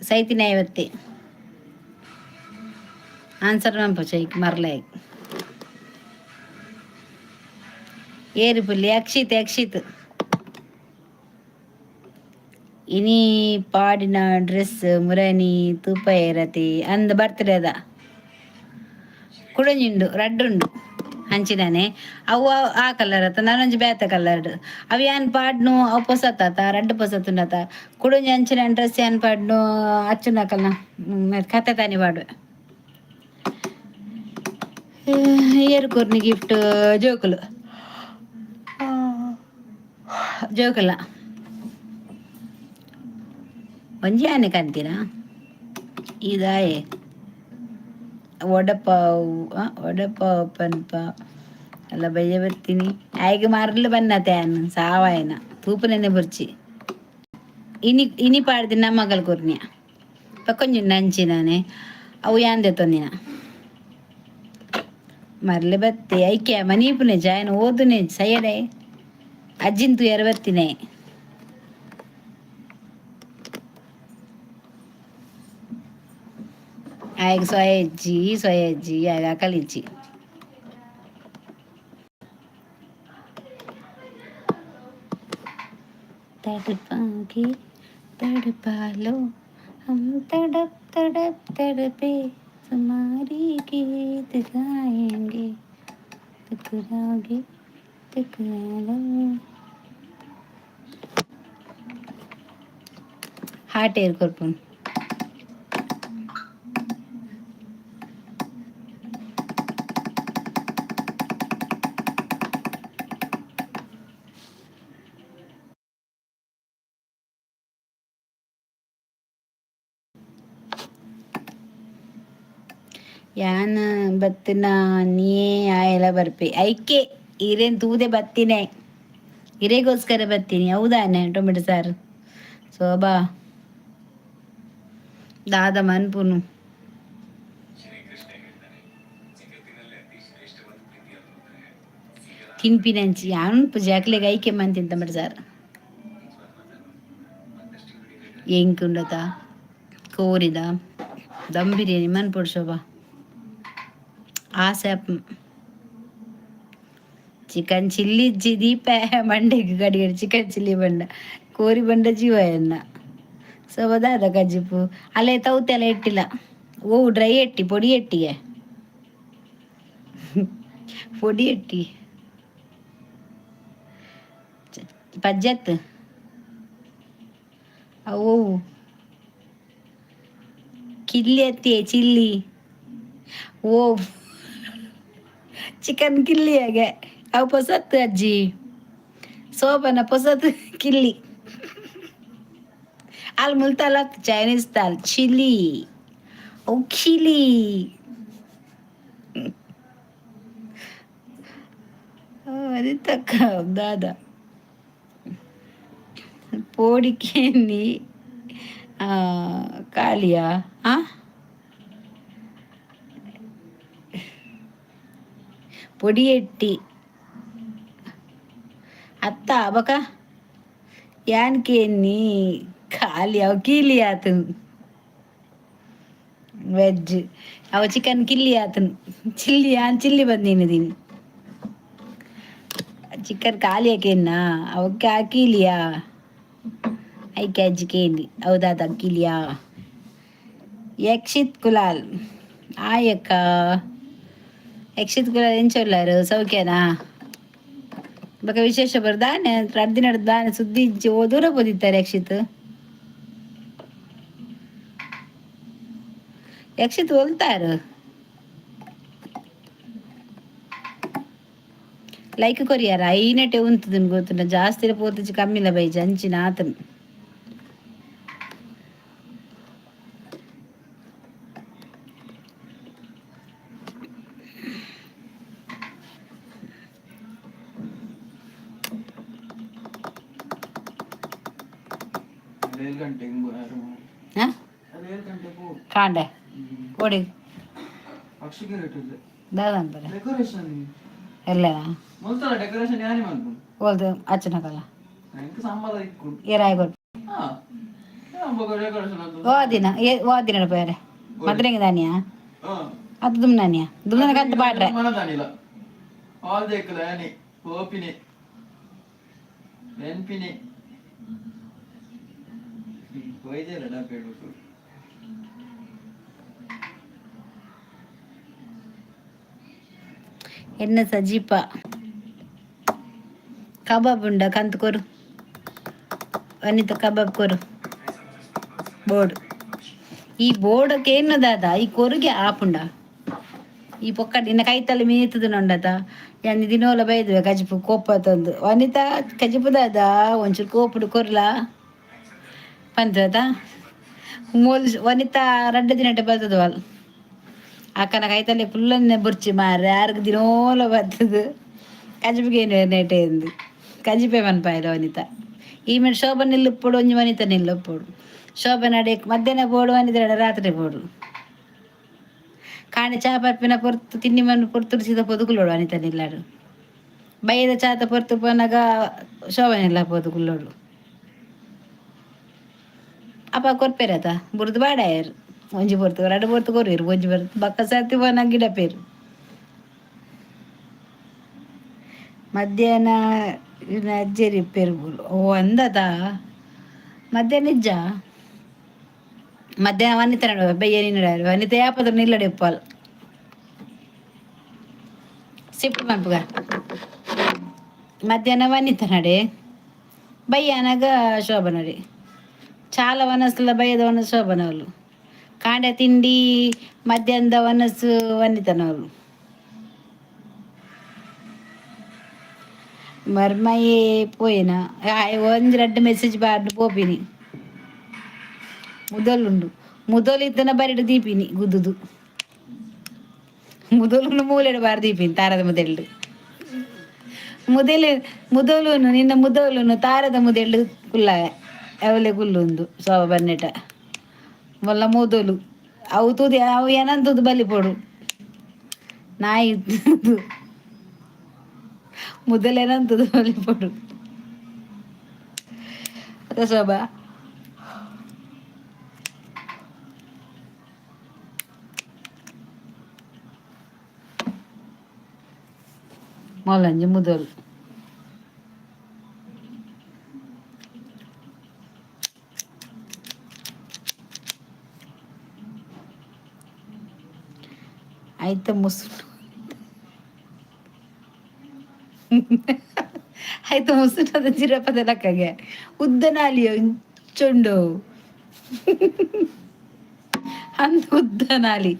ಸೈತಿನ ಐವತ್ತೆ ಆನ್ಸರ್ ಮಂಪ ಚೈಕ್ ಮರ್ಲಾಯ್ ಏರು ಪುಲ್ಲಿ ಯಕ್ಷಿತ್ ಇನಿ ಪಾಡಿನ ಡ್ರೆಸ್ ಮುರಣಿ ತೂಪ ಏರತಿ ಅಂದ ಬರ್ತಡೇ ಅದ ಕುಡಂಜುಂಡು ರಡ್ಡುಂಡು ಹಂಚಿದಾನೆ ಅವು ಆ ಕಲರ್ ಆತ ನಾನೊಂಜಿ ಬೇತ ಕಲರ್ಡ್ ಅವು ಏನ್ ಪಾಡ್ನು ಅವು ಪೊಸತ್ ಆತ ರಡ್ಡ್ ಪೊಸತ್ ಉಂಡತ ಕುಡೊಂಜಿ ಅಂಚಿನ ಡ್ರೆಸ್ ಏನ್ ಪಾಡ್ನು ಅಚ್ಚುನಕಲ್ನ ಕತೆ ತಾನಿ ಪಾಡು ಏರು ಕೊರ್ನಿ ಗಿಫ್ಟ್ ಜೋಕುಲು ಜೋಕುಲ ಒಂಜಿ ಆನೆ ಕಂತೀನ ಇದಾಯೆ ವಡಪಾವ್ ವಡಪಾವ್ ಪನ್ಪ ಎಲ್ಲ ಬಯ್ಯ ಬರ್ತೀನಿ ಆಯ್ಗೆ ಮರಲು ಬನ್ನತ್ಯಾನ್ ಸಾವಾಯನ ತೂಪುನೆನೆ ಬುರ್ಚಿ ಇನಿ ಪಾಡ್ದಿನ ನಮ್ಮಗಲ್ ಕೊರ್ನಿಯ ಪಕ್ಕೊಂಜಿ ನಂಚಿನಾನೆ ಅವು ಯಾಂದೆ ತೊಂದಿನ ಮರ್ಲೆ ಬತ್ತೆ ಐಕ್ಯ ಮನೀಪುನೆ ಜಾಯನ ಓದುನೆ ಸೈಯಡೆ ಅಜ್ಜಿಂತು ಎರ ಬತ್ತಿನೆ ಆಯ್ಗ ಸೊಯಜ್ಜಿ ಆಗ ಕಲಿಚಿ तड़पाओगे तड़पा लो हम तड़प तड़प तड़पे तुम्हारी गीत गाएंगे टकराओगे टकरा लो हार्ट एयर करपून ಯಾನ್ ಬತ್ತಿನ ನೀ ಆಯೆಲ್ಲ ಬರ್ಪೆ ಐಕೆ ಇರೇನ್ ತೂದೆ ಬತ್ತಿನೇ ಇರೆಗೋಸ್ಕರ ಬತ್ತೀನಿ ಹೌದಾನೆ ಟೊಮೆಟೊ ಸಾರು ಶೋಭಾ ದಾದ ಮನ್ಪುನು ತಿನ್ಪಿನಂಚಿ ಯಾನು ಜಾಕ್ಲೆಗೆ ಐಕೆ ಮಂತಿನ ಟೊಮೆಟೊ ಸಾರು ಎಂಕುಂಡತ ಕೋರಿದ ದಮ್ ಬಿರಿಯಾನಿ ಮನ್ಪೊಡು ಶೋಭಾ ಆಸೆ ಚಿಕನ್ ಚಿಲ್ಲಿ ದೀಪ ಮಂಡೆಗೆ ಗಡಿಗಡಿ ಚಿಕನ್ ಚಿಲ್ಲಿ ಬಂಡ ಕೋರಿ ಬಂಡ ಜೀವ ಎನ್ನ ಸೋಬದಾದ ಕಜ್ಜಿಪು ಅಲ್ಲೇ ತೌತೆಲ್ಲ ಇಟ್ಟಿಲ್ಲ ಓ ಡ್ರೈ ಎಟ್ಟಿ ಪೊಡಿ ಎಟ್ಟಿಗೆ ಪೊಡಿ ಎಟ್ಟಿ ಪಜ್ಜತ್ ಅವು ಕಿಲ್ಲಿ ಎತ್ತಿ ಚಿಲ್ಲಿ ಓ ಚಿಕನ್ ಕಿಲ್ಲಿಯಾಗೆ ಅವು ಪೊಸತ್ತು ಅಜ್ಜಿ ಸೋಬನ ಪೊಸತ್ ಕಿಲ್ಲಿ ಅಲ್ಲಿ ಮುಲ್ತಲ್ಲ ಚೈನೀಸ್ ತಾಲ್ ಚಿಲ್ಲಿ ಓ ಕಿಲಿ అది తక్క దాదా పోడికేంది కాళియా పొడి ఎట్టి ಅತ್ತ ಬಕ ಯಾನ್ಕೇನಿ ಖಾಲಿ ಅವ ಕೀಲಿ ಆತನ್ ವೆಜ್ ಅವ ಚಿಕನ್ ಕಿಲ್ಲಿ ಆತನ್ ಚಿಲ್ಲಿ ಚಿಲ್ಲಿ ಬಂದೀನಿ ಚಿಕನ್ ಖಾಲಿ ಹಾಕೇನ ಅವಕ್ಕೆ ಕೀಲಿಯಾ ಐಕೆ ಅಜ್ಜಿಕೇಂದಿ ಹೌದಾದ ಕಿಲಿಯಾ ಯಕ್ಷಿತ್ ಕುಲಾಲ್ ಆಯಕ್ಕ ಯಕ್ಷಿತ್ ಕುಲಾಲ್ ಎಂಚೊಲ್ಲಾರು ಸೌಖ್ಯನಾ ಬಕ ವಿಶೇಷ ಬರ್ದಾನೆ ಪ್ರಡ್ದಿನ ದಾನೆ ಸುದ್ದಿ ದೂರ ಬೋದಿತ್ತಾರೆ ಯಕ್ಷಿತ್ ಹೊಲ್ತಾರು ಲೈಕ್ ಕೊರಿಯಾರ ಐನಟೆ ಉಂತದನ್ ಗೊತ್ತುಂಡ ಜಾಸ್ತಿ ಪೋತಿಜಿ ಕಮ್ಮಿಲ ಬೈಜಿ ಅಂಚಿನ ಆತನ್ ಕಾಂಡೆ ಕೊಡಿ ಎಲ್ಲ ಹೋಲ್ದು ಅಚ್ಚನಕಲ್ಲ ಏರಾಯಿ ಕೊಟ್ಟು ಓದಿನ ಬೇರೆ ಮದ್ರೆಂಗ ದಾನಿಯಾ ಅದು ದುಮ್ನಾನಿಯಾ ದುಮ್ನ ಕಂತ ಪಾಡ್ರೆ ಎನ್ನ ಸಜೀಪ ಕಬಾಬ್ ಉಂಡ ಕಂತು ಕೊರು ವನಿತ ಕಬಾಬ್ ಕೊರು ಬೋರ್ಡ್ ಈ ಬೋರ್ಡಕ್ಕೆ ಏನು ದಾದ ಈ ಕೊರುಗೆ ಆಪುಂಡ ಈ ಪೊಕ್ಕಟ್ ಇನ್ನ ಕೈತಲ್ಲಿ ಮೀತದ ನೊಂಡತ ಯಾನಿ ದಿನೋಲ ಬೈದ್ವೆ ಕಜಿಪು ಕೋಪ ತಂದು ವನಿತ ಕಜಿಪು ದಾದ ಒಂಚೂರು ಕೋಪುಡು ಕೊರ್ಲ ಪಂಚದ ಮೂಲ್ ವನಿತ 2 ದಿನଟେ ಬರ್ತದ వాళ్ళు ಅಕ್ಕನ ಕೈತಲ್ಲಿ ಫುಲ್ಲನ್ನೇ ಬುರ್ಚಿ ಮಾರ್ರೆ ಯಾರಿಗೆ ದಿನೋಲ ಬರ್ತದ ಕಜಿಪಿಗೆ ಏನು ನೆಟೆ ಎಂದು ಕಜಿಪೆ ಮನ್ಪಾಯಿರ ವನಿತ ಈ ಮಿನಿಟ್ ಶೋಭನ್ ನಿಲ್ಲುಪ್ಪಡು ಒಂಜಿ ವನಿತ ನಿಲ್ಲುಪ್ಪಡು ಶೋಭನ ಅಡೆ ಮಧ್ಯಾಹ್ನ ಬೋಡು ವನಿತ ರಾತ್ರಿ ಬೋಡು ಕಾಣೆ ಚಾ ಪರ್ಪಿನ ಪೊರ್ತು ತಿನ್ನಿ ಮಣ್ಣು ಪೊರ್ತುಡಿಸಿದ ಪೊದುಕುಲೋಡು ವನಿತ ನಿಲ್ಲಾಡು ಬೈದ ಚಾತ ಪೊರ್ತು ಪೋನಾಗ ಶೋಭನಿಲ್ಲ ಪೊದುಕುಲ್ಲೋಡು ಅಪ್ಪ ಕೊರ್ಪೆರತ ಬುರ್ದು ಬಾಡಾಯರು ಒಂಜಿ ಪೊರ್ತು 2 ಪೊರ್ತು ಕೊರಿರು ಒಂಜಿ ಪೊರ್ತು ಬಕ್ಕ ಸರ್ತಿ ಪೋನಾಗ ಗಿಡ ಪೇರು ಮಧ್ಯಾಹ್ನ ಅಜ್ಜೇರಿ ಪೆರುಗುಲು ಓ ಅಂದದ ಮಧ್ಯಾಹ್ನ ನಿಜ ಮಧ್ಯಾಹ್ನ ವನಿತ ನಡುವ ಬಯ್ಯ ನಿನ್ನಡ ವನಿತ ಯಾಪತ್ರ ನಿಲ್ಲಡೆ ಉಪ್ಪಲ್ ಶಿಫ್ಟ್ ಮನ್ಪುಗ ಮಧ್ಯಾಹ್ನ ವನಿತ ನಡೆ ಬಯ್ಯನಾಗ ಶೋಭ ನಡೆ ಚಾಲ ವನಸ್ಲ ಬಯ್ಯದ ವನಸ್ಸು ಶೋಭನವಲು ಕಾಂಡೆ ತಿಂಡಿ ಮಧ್ಯಾಹ್ನದ ವನಸ್ಸು ವನಿತನವಲು ಮರ್ಮಯೇ ಪೋಯಿನ ಒಂಜಿ 2 ಮೆಸೇಜ್ ಬಾರ್ದು ಪೋಪಿನಿ ಮುದಲುಂಡು ಮುದಲು ಇದ್ದನ ಬರಿಡು ದೀಪಿನಿ ಗುದ್ದುದು ಮುದಲುನು ಮೂಲೆಡು ಬಾರಿ ದೀಪಿನಿ ತಾರದ ಮುದೆಲ್ಡು ಮುದಲುನು ನಿನ್ನ ಮುದಲುನು ತಾರದ ಮುದೆಲ್ಡು ಕುಲ್ಲ ಅವಲೆ ಕುಲ್ಲುಂದು ಸೋವ ಬನ್ನೆಟ ಮೊಲ್ಲ ಮುದಲು ಅವು ತುದಿ ಅವು ಏನಂತದ್ದು ಬಲಿಪೋಡು ನಾಯಿ ಮೊದಲೇನಂತದ್ದು ಬಲಿಪೋಡು ಅದ ಶೋಭಾ ಮೊಲಂಜಿ ಮುದಲು ಆಯ್ತ ಮುಸುಟು ಆಯ್ತು ಮುಸುಟದ ಜಿರಪದ ಲಕ್ಕಗೆ ಉದ್ದನಾಲಿಯೋ ಇಂಚೊಂಡು ಅಂದ ಉದ್ದನಾಲಿ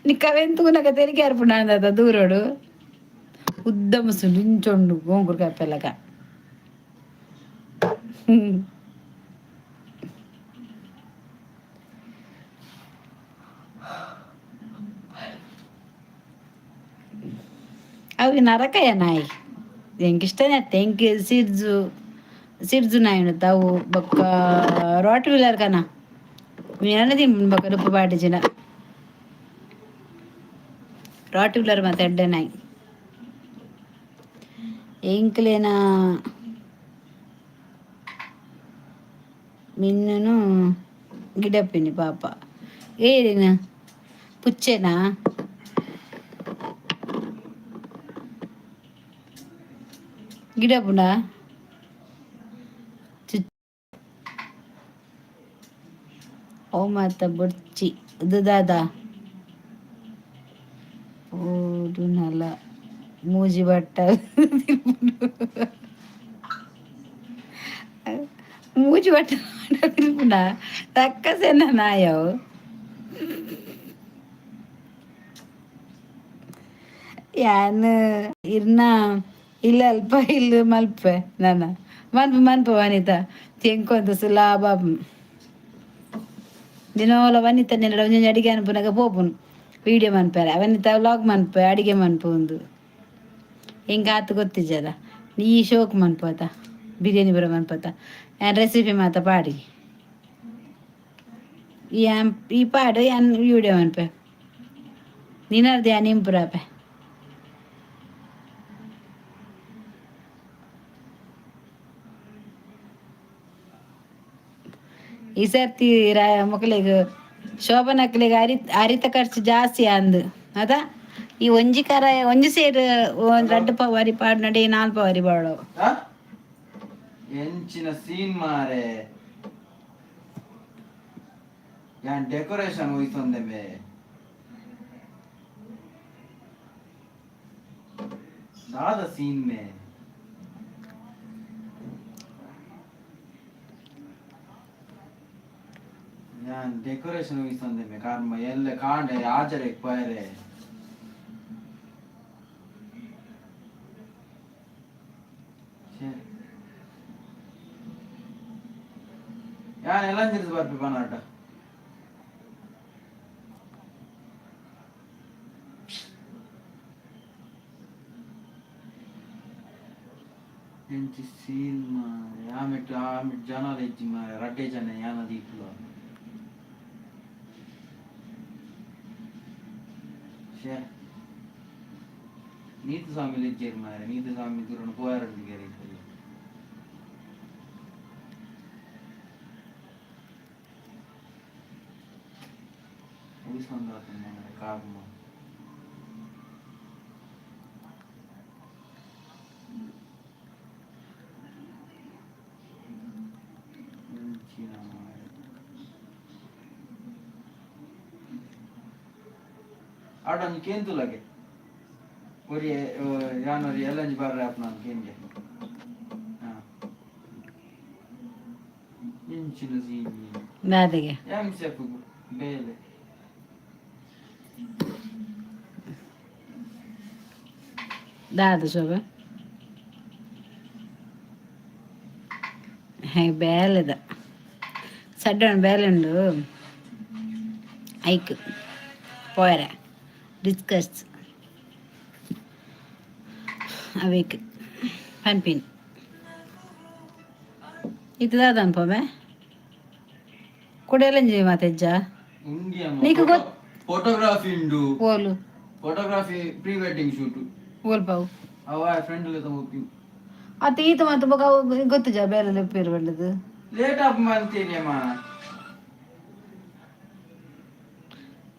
ನಿಕ್ಕವೆಂತೂನಗ ತೆರಿಗೆ ಅರ್ಪುಣ ಅಂದದ ದೂರೋಡು ಉದ್ದ ಮುಸುಂಡು ಇಂಚೊಂಡು ಗೋಂಗುರು ಕಪ್ಪೆಲ್ಲಗ ಅవి ನರಕಯ ನಾಯಿ ಎಂಕಿಷ್ಟನೇ ಅತ್ತೆ ಎಂಕಿ ಸಿಡ್ಜು ನಾಯಿ ತಾವು ಬೊಕ್ಕ ರಾಟ್ ವೀಲರ್ ಕನ ಏನದಿ ಬೊಕ್ಕ ರುಪ್ಪು ಪಾಟಿ ಜಿನ ರಾಟ್ ವೀಲರ್ ಮತ್ತೆ ಎಡ್ಡೆ ನಾಯಿ ಎಂಕ್ಲೇನ ಮಿನ್ನನು ಗಿಡಪ್ಪಿನಿ ಪಾಪ ಏರಿನ ಪುಚ್ಚೆನಾ ಗಿಡ ಪುಂಡ ಓ ಮಾತ ಬುಡ್ಚಿ ಇದು ದಾದ ಓದು ನಲ ಮೂಜಿ ಬಟ್ಟ ಮೂಜಿ ಬಟ್ಟ ತಿರುಪುಂಡ ರಕ್ಕಸೇನ ನಾಯವು ಯಾನ್ ಇರ್ನ ಇಲ್ಲ ಅಲ್ಪ ಇಲ್ಲ ಮಲ್ಪೆ ನಾನು ಮನ್ಪ ವನಿತ ತೆಂಕೊಂತ ಸುಲಾಭ ದಿನೋಲ ವನಿತ ನೆನಡ ಒಂಜೊಂಜಿ ಅಡಿಗೆ ಅನ್ಪುನಾಗ ಪೋಪುನು ವೀಡಿಯೋ ಮನ್ಪೇರ ವನಿತ ವ್ಲಾಗ್ ಮನ್ಪೆ ಅಡಿಗೆ ಮನ್ಪು ಒಂದು ಹೆಂಗೆ ಆತು ಗೊತ್ತಿಜ್ಜದ ನೀ ಶೋಕ್ ಮನ್ಪೋತ ಬಿರಿಯಾನಿ ಬರೋ ಮನ್ಪೋತ ರೆಸಿಪಿ ಮಾತ ಪಾಡಿ ಈ ಪಾಡು ಯಾನ್ ವೀಡಿಯೋ ಮನ್ಪೆ ನಿನ್ನರ್ದು ಯಾನ್ ಇಂಪುರಾಪೆ ಈ ಸರ್ತಿ ಮಕ್ಕಳಿಗೆ ಶೋಭನಕ್ಕಲಿಗೆ ಅರಿತ ಖರ್ಚು ಜಾಸ್ತಿ ಅಂದು ಅದ ಈ ಒಂಜಿ ಕರ ಒಂಜಿ ಸೇರು 2 ಪವರಿ ಪಾಡು ನಡೆ 4 ಪವರಿ ಬಾಳು ಎಂಚಿನ ಸೀನ್ ಮಾರೆ ಯಾನ್ ಡೆಕೋರೇಷನ್ ಹೋಯ್ತೊಂದೆ ज़्यादा सीन में ഞാൻ ഡെക്കറേഷൻ ഊഹിಸ್ತಂದೆ കാരണം ಎಲ್ಲ ಕಾಂಡೆ ಆಚರೆ ಪಯರೆ ഞാൻ എല്ലാം തിരിച്ച് ಬರ್ಪಿ ಪನಾಟ ಎಂಚಿ ಸೀನ್ ಮಾರೆ ಆಮಿಟ್ ಜನ ಲೆಜ್ಜಿ ಮಾರೆ ರಡ್ಡೆ ಜನ ಯಾನ ದೀಪ್ಲ ನೀತಿ ಸ್ವಾಮಿ ಲೆಜ್ಜೇರಿ ಮಾರೆ ನೀತಿ ಸ್ವಾಮಿ ದೂರನ ಪೋಯಾರಂದಿಗೆ ಊಹಿಸ್ಕೊಂಡಾತ ಮಾರೆ ಕಾಗಮ್ಮ आडन केन तो लगे और ये यान और ये लंच बार रहे अपना केन के हाँ इंची नज़ीम दादे के याम से पुगु बेले दादे शोभा है बेले दा सड्डन बेले उंडु ऐक पोयरे डिस्कस अवेक पंपिन ಇದು ದಾದನ್ಪವೆ ಕೊಡೆಲಂಜಿ ಮಾತೆಜ್ಜ इंडिया నీకు గొ फोटोग्राफी इंडु ಓಲು फोटोग्राफी प्री वेडिंग शूट ಓಲ್ಪಾವು ಅವ ಫ್ರೆಂಡ್ ले तो होती ಅತ ಈತ ಮತ್ತು ಬಗ ಗೊತ್ತು ಜಾ ಬೇರೆ ಪೇರು ಬಂದದು लेट अप मानते मां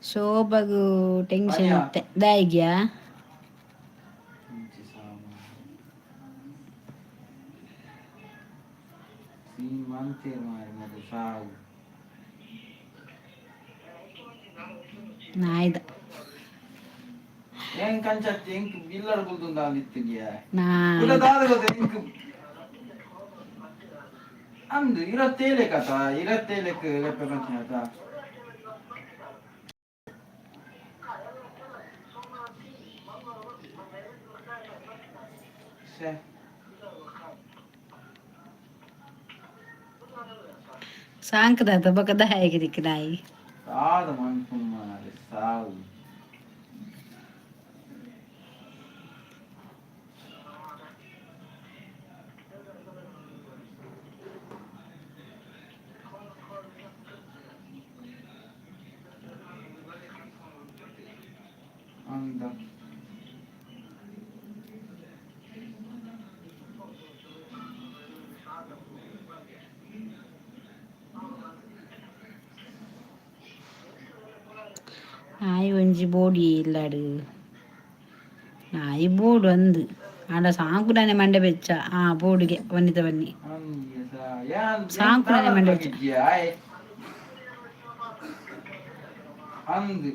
ಶೋಭಗು ಟೆನ್ಷನ್ ಅಯ್ಯ. ಇತ್ತೆ ದಾಯಿಗ್ಯಾ सीन मानते मारे मतलब साव ನಾಯ್ದ ಹೆಂಗ್ ಕಂಚತ್ತಿ ಹೆಂಗ್ ಬಿಲ್ಲರ್ ಗುಲ್ದುಂದ ಅಲ್ಲಿತ್ತಿದ್ಯಾ ನಾ ಕುಲ ದಾದಗೋದು ಹೆಂಗ್ ಅಂದು 27 ಕಥ 27 ಲೆಕ್ಕ ಬಂತ ಸೇ ಸಾಂಕದ ಬಕ ದಾಯಿಗಿರಿಕ್ ನಾಯಿ ಸಾದ ಮನ್ಪುಮ್ಮಾರೆ ಸಾವು ಅಂದ ನಾಯಿ ಒಂಜಿ ಬೋಡಿ ಇಲ್ಲಾಡು ನಾಯಿ ಬೋಡು ಅಂದು ಆಂಡ ಸಾಂಕುಡನೆ ಮಂಡೆ ಬೆಚ್ಚ ಆ ಬೋಡಿಗೆ ಬನ್ನಿತ ಬನ್ನಿ ಸಾಂಕುಡನೆ ಮಂಡೆ ಬೆಚ್ಚ ಅಂದು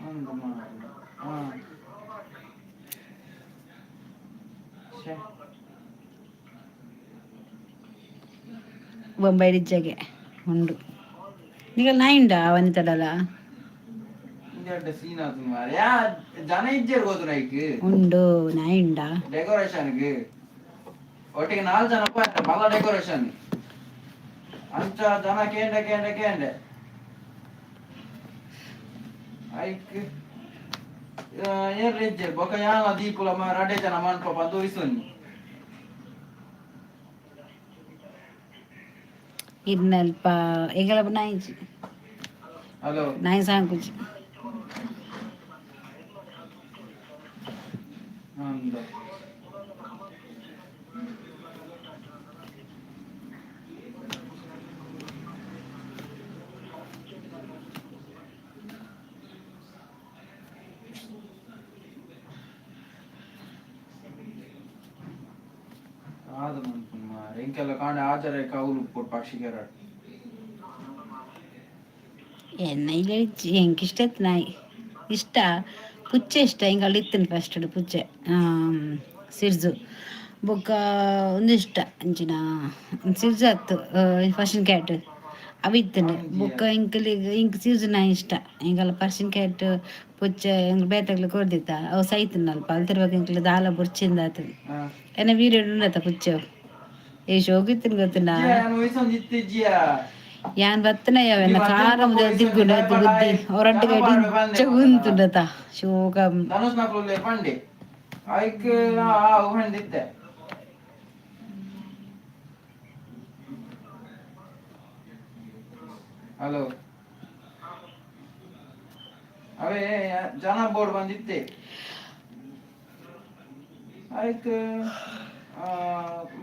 ಅಂದು ಮಾಡು ಬೊಂಬೈ ರಿಜ್ಜಗೆ ಉಂಡು ಈಗ ನಾಯಿ ಉಂಡಾ ವನಿತಡಲ ಇಂದೆಡ್ಡೆ ಸೀನ್ ಆತು ಮಾರೆ ಯಾ ಜನ ಇಜ್ಜೆರ್ ಹೋದು ನೈಕ್ ಉಂಡು ನಾಯಿ ಉಂಡಾ ಡೆಕೋರೇಷನ್ ಗೆ ಒಟ್ಟಿಗೆ 4 ಜನ ಪಾತ್ರ ಮಲ್ಲ ಡೆಕೋರೇಷನ್ ಅಂಚ ಜನ ಕೇಂಡೆ ಐಕ್ ಏನ್ ಇಜ್ಜೆರ್ ಬೊಕ ಯಾನ ದೀಪುಲ ರಡೆ ಜನ ಮನ್ಪ ಬಂದು ಇಸೊನ್ನಿ ಇನ್ನಲ್ಪ ಈಗಲ ನಾಯಿ ಹಲೋ ನಾಯಿ ಸಾಂಕುಜಿ ಅಂದ ಆದ ಎಂಕೆಲ್ಲ ಕಾಂಡೆ ಆಚಾರ ಕೌಲು ಕೊಟ್ಟು ಪಕ್ಷಿಗೆರ ಎನ್ನ ಇಲ್ಲ ಹೆಂಗೆ ಇಷ್ಟ ಆಯ್ತು ನಾಯಿ ಇಷ್ಟ ಪುಚ್ಚೆ ಇಷ್ಟ ಹಿಂಗೆ ಅಲ್ಲಿ ಇತ್ತೇನೆ ಫಸ್ಟ್ ಪುಚ್ಚೆ ಸಿರ್ಜು ಬೊಕ್ಕ ಒಂದಿಷ್ಟ ಅಂಚಿನ ಸಿರ್ಜು ಹತ್ತು ಫರ್ಷನ್ ಕ್ಯಾಟ್ ಅವು ಇತ್ತೇನೆ ಬೊಕ್ಕ ಇಂಕಲಿ ಇಂಕ್ ಸಿರ್ಜು ನಾಯಿ ಇಷ್ಟ ಹಿಂಗೆಲ್ಲ ಪರ್ಷನ್ ಕ್ಯಾಟ್ ಪುಚ್ಚೆ ಹಿಂಗೆ ಬೇತಾಗ್ಲಿ ಕೊಡ್ದಿತ್ತ ಅವು ಸೈತನಲ್ಪ ಅಲ್ಲಿ ತಿರ್ಬೇಕು ಇಂಕಲಿ ದಾಲ ಬುರ್ಚಿಂದ ಆತು ಎನ್ನ ವೀಡಿಯೋ ಉಂಡತ್ತ ಪುಚ್ಚೆ ಎಷ್ಟು ಹೋಗಿತ್ತಿನ ಗೊತ್ತಿನ ಯಾನ್ ಬತ್ತನ ಯಾವೆನ್ನ ಕಾರ ಮುಂದೆ ದಿಗ್ಗುಂಡು ಎದ್ದು ಬುದ್ಧಿ ಅವರೊಟ್ಟಿಗೆ ಇಚ್ಚ ಕುಂತುಂಡತ ಶೋಕ ಧನುಷ್ ನಕಲು ಪಂಡೆ ಆಯ್ಕೆ ಹಂಡಿದ್ದೆ ಹಲೋ ಅವೇ ಜನ ಬೋರ್ಡ್ ಬಂದಿತ್ತೆ ಆಯ್ತು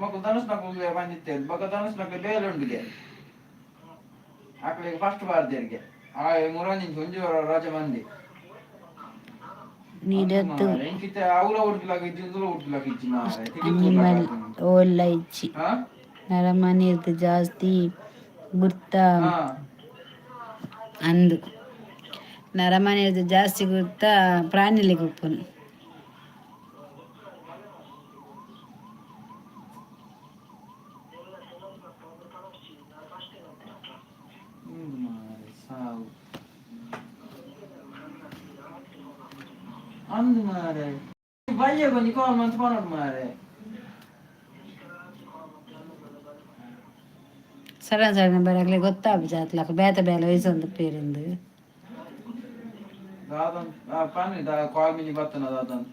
ಮಗ ಧನುಷ್ ನಕಲು ಬಂದಿತ್ತೆ ಮಗ ಧನುಷ್ ನಕಲು ಬೇರೆ ಉಂಡಿಗೆ ಆಕಳಿಗೆ ಫಸ್ಟ್ ಬಾರ್ದೇರಿಗೆ ಆ ಮುರಾನಿಂದ ಒಂಜು ರಾಜ ಮಂದಿ ನೀಡತ್ತು ಎಂಕಿತ ಅವಳ ಹುಡುಕ್ಲಾಗಿದ್ದು ಇಂದುಲ ಹುಡುಕ್ಲಾಗಿಚ್ಚಿ ಮಾರೆ ಅನಿಮಲ್ ಓಲ್ಲ ಇಚ್ಚಿ ನರಮನೆಯದು ಜಾಸ್ತಿ ಗುರ್ತ ಅಂದು ನರಮನೆಯದು ಜಾಸ್ತಿ ಗುರ್ತ ಪ್ರಾಣಿಲಿಗೆ ಉಪ್ಪುನು ಅಂದು ಮಾರೆ ಬಯ್ಯ ಬಂದು ಕಾಲ್ ಮಂತ್ ಮಾಡೋದು ಮಾರೆ ಸಡನ್ ಸಡನ್ ಬರಗ್ಲಿ ಗೊತ್ತಾಗ ಜಾತ್ಲಕ ಬೇತ ಬೇಲೆ ವಯಸ್ಸೊಂದು ಪೇರಿಂದು ದಾದನ್ ಪಾನಿ ಕಾಲ್ ಮಿನಿ ಬತ್ತನ ದಾದನ್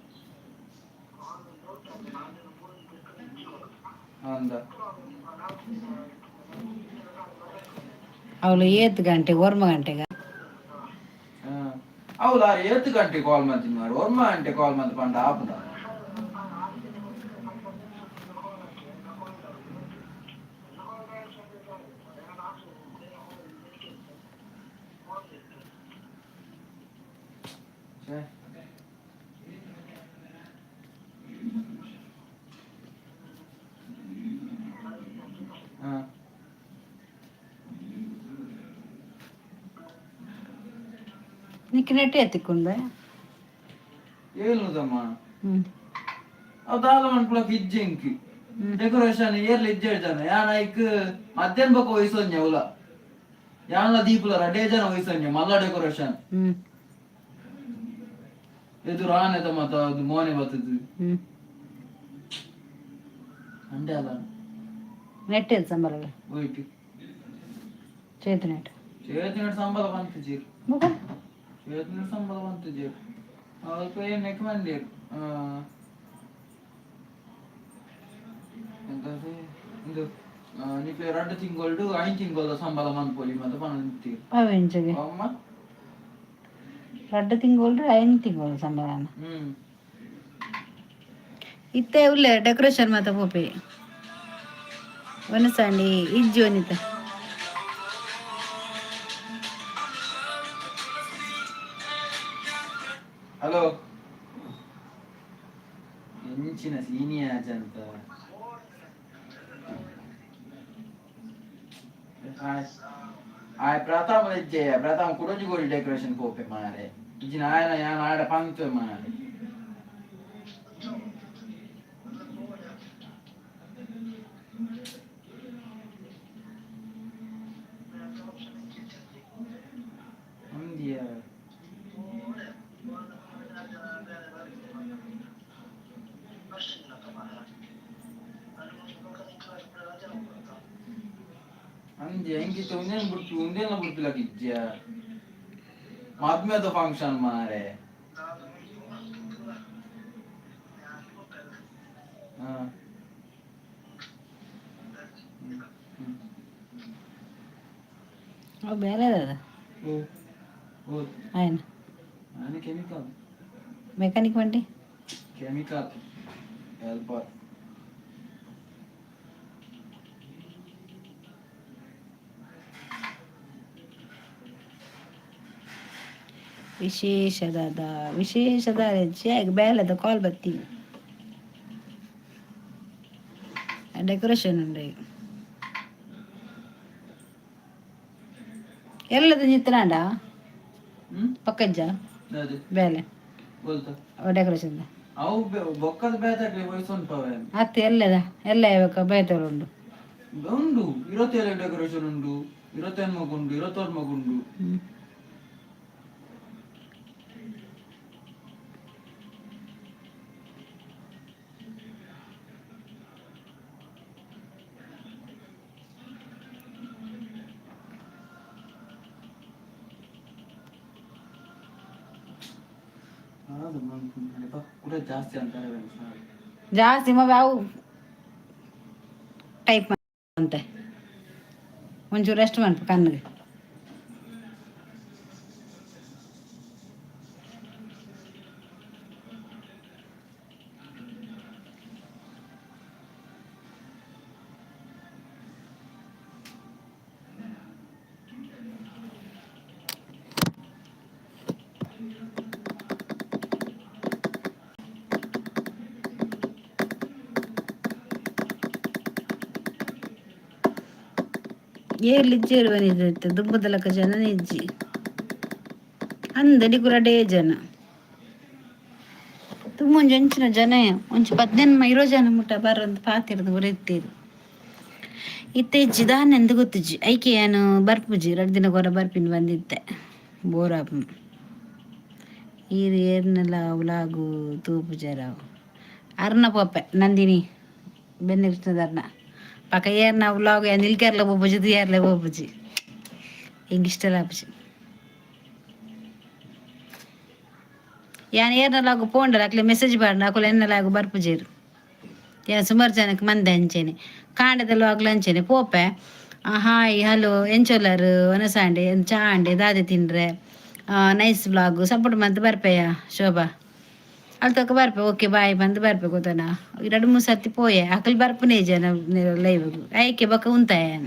ಅಂದ ಅವಳು 7 ಗಂಟೆಗೆ 1 ಗಂಟೆಗೆ ಅವಳ 7 ಗಂಟೆ ಕಾಲ್ ಮಾಡ್ತೀನಿ ಮಾರು 1 ಗಂಟೆ ಕಾಲ್ ಮಾಡಿ ಪಂಡ ಆಪದ నీకు నెట్ ఎత్తుకుందా ఏలుదమ్మ ಅದಾಲ ಮನ್ಪುಳಕ್ ಇಜ್ಜೆಂಕಿ ಡೆಕೋರೇಷನ್ ಏರ್ಲಿ ಇಜ್ಜೆಡ್ತಾನೆ ಯಾನ ಇಕ್ ಮಧ್ಯಾಹ್ನ ಬಕ್ಕ ವಯಸ್ಸೊಂಜೆ ಉಲ ಯಾನ ದೀಪುಲರ ಡೇಜನ ವಯಸ್ಸೊಂಜೆ ಮಲ್ಲ ಡೆಕೋರೇಷನ್ ಎದುರು ಆನೆ ಮತ್ತ ಅದು ಮೋನೆ ಬತ್ತದು ಅಂಡೆ ಅಲ್ಲ ನೆಟ್ ಎಲ್ ಸಂಬಳ ಹೋಯ್ತು ಚೇತನೆಟ್ ಸಂಬಳ ಬಂತು ಜೀರ್ ಚೇತನೆಟ್ ಸಂಬಳ ಬಂತು ಜೀರ್ ಅದಕ್ಕೆ ಏನು ನೆಕ್ ಮಂದಿರ್ ಎಂತಂದ್ರೆ ಇದು ನಿಕ್ಲೆ 2 ತಿಂಗಳು 5 ತಿಂಗಳ ಸಂಬಳ ಮನ್ಪೊಲಿ ಮತ್ತೆ ಪಣ ನಿಂತೀರಿ ಅವೆಂಚಗೆ ಅಮ್ಮ 2 ತಿಂಗಳು 5 ತಿಂಗಳು ಸಂಬಳ ಇತ್ತೆ ಉಲ್ಲೆ ಡೆಕೋರೇಷನ್ ಮಾತ ಪೋಪೆ ಒನಸಂಡಿ ಇಜ್ಜು ಅನಿತ ಹಲೋ ಎಂಚಿನ ಸೀನಿಯಾಜ್ ಅಂತ ಪ್ರಥಮ ಹೆಜ್ಜೆ ಪ್ರಥಮ ಕುಡಜಿಗೋಡಿ ಡೆಕೋರೇಷನ್ ಪೋಪೆ ಮಾರೆ ಇಜಿನ ಆಯನ ಯಾನ ಆಡ ಪಂಕ್ತ ಮಾರೆ ಅಂದಿ ಹೆಂಗಿತ್ತು ಒಂದೇನ ಬಿಡ್ತಿಲ್ಲಕಿಜ್ಜ ಮದ್ಮೆದ ಫಂಕ್ಷನ್ ಮಾರೆ ಬೇರೆ ಅದ ఆయన ಕೆಮಿಕಲ್ ಮೆಕ್ಯಾನಿಕ್ ಬಂಡಿ ಕೆಮಿಕಲ್ ಹೆಲ್ಪರ್ ವಿಶೇಷದ ಹೆಜ್ಜೆ ಬೇಲದ ಕಾಲ್ ಬತ್ತೀನಿ ಡೆಕೋರೇಷನ್ ಉಂಡು ಎಲ್ಲದ ಚಿತ್ರಾಂಡ ಪಕ್ಕಜ್ಜ ಬೇಲೆ ಡೆಕೋರೇಷನ್ ಅತ್ತೆ ಎಲ್ಲದ ಎಲ್ಲ ಇವಾಗ ಬೇತಲು ಉಂಡು ಉಂಡು 27 ಡೆಕೋರೇಷನ್ ಉಂಡು 21 ಮಗುಂಡು 26 ಮಗುಂಡು ಜಾಸ್ತಿ ಮಗ ಅವು ಟೈಪ್ ಅಂತೆ ಒಂಚೂರು ರೆಸ್ಟ್ ಮಾಡ್ಬೇಕು ಕಣ್ಣಿಗೆ ಏರ್ಲಿಜ್ಜೇರು ಬನಿದೈತೆ ದುಂಬದಲಕ ಜನ ನಿಜ್ಜಿ ಅಂದಡಿ ಕೂಡ ಡೇ ಜನ ತುಂಬ ಒಂಜಿ ಅಂಚಿನ ಜನ ಒಂಚು 18 ಜನ ಮುಟ್ಟ ಬರಂತ ಪಾತಿರದು ಬರೀತೀರು ಇತ್ತೆ ಇಜ್ಜಿ ದಾನ ಎಂದು ಗೊತ್ತಿಜ್ಜಿ ಐಕೆ ಏನು ಬರ್ಪುಜಿ 2 ದಿನ ಕೊರ ಬರ್ಪಿನ ಬಂದಿತ್ತೆ ಬೋರಾಪ್ ಈರು ಏರ್ನೆಲ್ಲ ಉಲಾಗು ತೂಪು ಜರ ಅರ್ನ ಪೊಪ್ಪೆ ನಂದಿನಿ ಬೆನ್ನಿರ್ತದ ಅರ್ನ ಪಕ್ಕ ಏರ್ನ ಉಲಾಗು ನಿಲ್ಕೆರ್ಲ ಬೋಪುಜಿ ಏರ್ಲೆ ಬೋಪುಜಿ ಹಿಂಗೆ ಇಷ್ಟಲ್ಲ ಆಪುಜಿ ಯಾನ್ ಏರ್ನಲಾಗು ಪೋಂಡರ ಅಕ್ಲೆ ಮೆಸೇಜ್ ಬಾಡ್ನ ಅಕುಲು ಎನ್ನಲಾಗು ಬರ್ಪುಜೇರು ಯಾನ್ ಸುಮಾರು ಜನಕ್ಕೆ ಮಂದೆ ಹಂಚೇನೆ ಕಾಂಡದಲ್ಲೂ ಆಗ್ಲು ಹಂಚೇನೆ ಪೋಪೆ ಹಾಯ್ ಹಲೋ ಎಂಚೋಲರು ಒನಸಾಂಡೆ ಚಾ ಅಂಡೆ ದಾದೆ ತಿನ್ರೆ ನೈಸ್ ಬ್ಲಾಗು ಸಪೋರ್ಟ್ ಮಂತ್ ಬರ್ಪೆಯ ಶೋಭಾ ಅಲ್ಲಿ ತಕ ಬರ್ಪೆ ಓಕೆ ಬಾಯ್ ಬಂದು ಬರ್ಪೆ ಗೊತ್ತಾನ 2-3 ಸರ್ತಿ ಪೋಯೆ ಅಕಲ್ ಬರ್ಪನೇ ಜನ ಲೈವ್ ಐಕೆ ಬಕ್ಕ ಉಂತಾಯ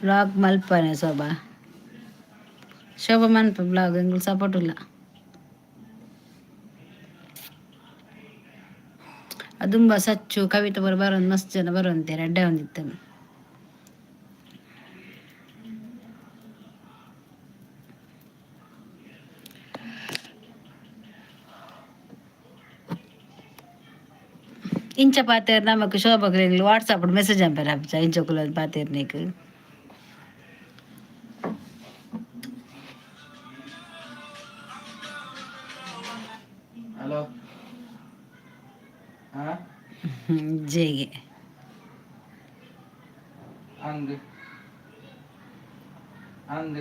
ಬ್ಲಾಗ್ ಮಲ್ಪನೆ ಶೋಭಾ ಮನ್ಪ ಬ್ಲಾಗ್ ಎಂಗ್ಳು ಸಪೋರ್ಟ್ ಇಲ್ಲ ಅದುಂಬ ಸಚ್ಚು ಕವಿತೆ ಬರೋದು ಮಸ್ತ್ ಜನ ಬರುವಂತೆ ಅಡ್ಡೆ ಒಂದಿತ್ತು ಇಂಚ ಪಾತೇರ್ ನಮಕ್ ಶೋಭಕ್ ವಾಟ್ಸಪ್ ಮೆಸೇಜ್ ಅಂಪಾರ ಇಂಚಕುಲ ಪಾತೇರ್ ನೀಕ್ ಹಲೋ ಜೇಗೆ ಅಂದ್ ಅಂದ್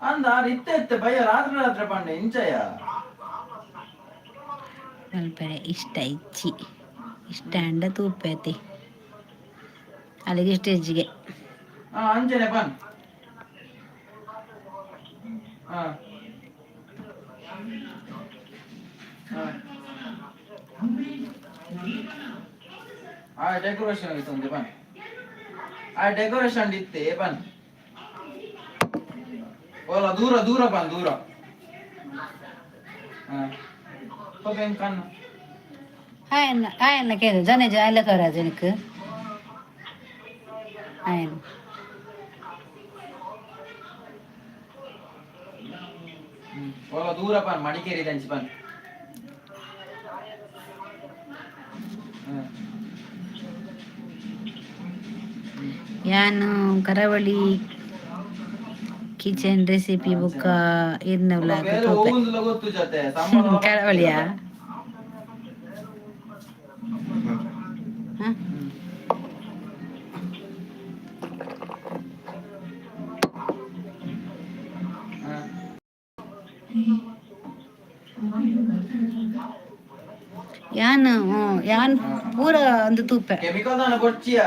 ಅಂದ ಇತ್ತೆ ಭಯ ರಾತ್ರಿ ಪಂಡೆ ಇಂಚಯ ಮಲ್ಪರೆ ಇಷ್ಟ ಇಚ್ಚಿ ಇಷ್ಟ ಅಂಡ ತೂಪೈತಿ ಅಲ್ಲಿಗೆ ಸ್ಟೇಜಿಗೆ ಅಂಚನೆ ಬನ್ ಡೆಕೋರೇಷನ್ ಆಗಿತ್ತು ಬನ್ ಡೆಕೋರೇಷನ್ ಇತ್ತೆ ಬನ್ ಓಲ ದೂರ ದೂರ ಬನ್ ದೂರ ಕಣ್ಣು ಆಯನ್ನ ಕೇಳು ಜನ ಎಲ್ಲ ತೋರ ಜನಕ್ಕೆ ಆಯನ್ ಓಲ ದೂರ ಬನ್ ಮಡಿಕೇರಿ ದಂಚಿ ಬನ್ ಯಾನು ಕರಾವಳಿ ಕಿಚನ್ ರೆಸಿಪಿ ಬುಕ್ಕ ಇರ್ನವಲ್ಲ ಕರಾವಳಿಯಾ ಯಾನ್ ಪೂರ ಒಂದು ತೂಪೆ ಕೆಮಿಕಲ್ ನಾನು ಕೊಡ್ಚಿಯಾ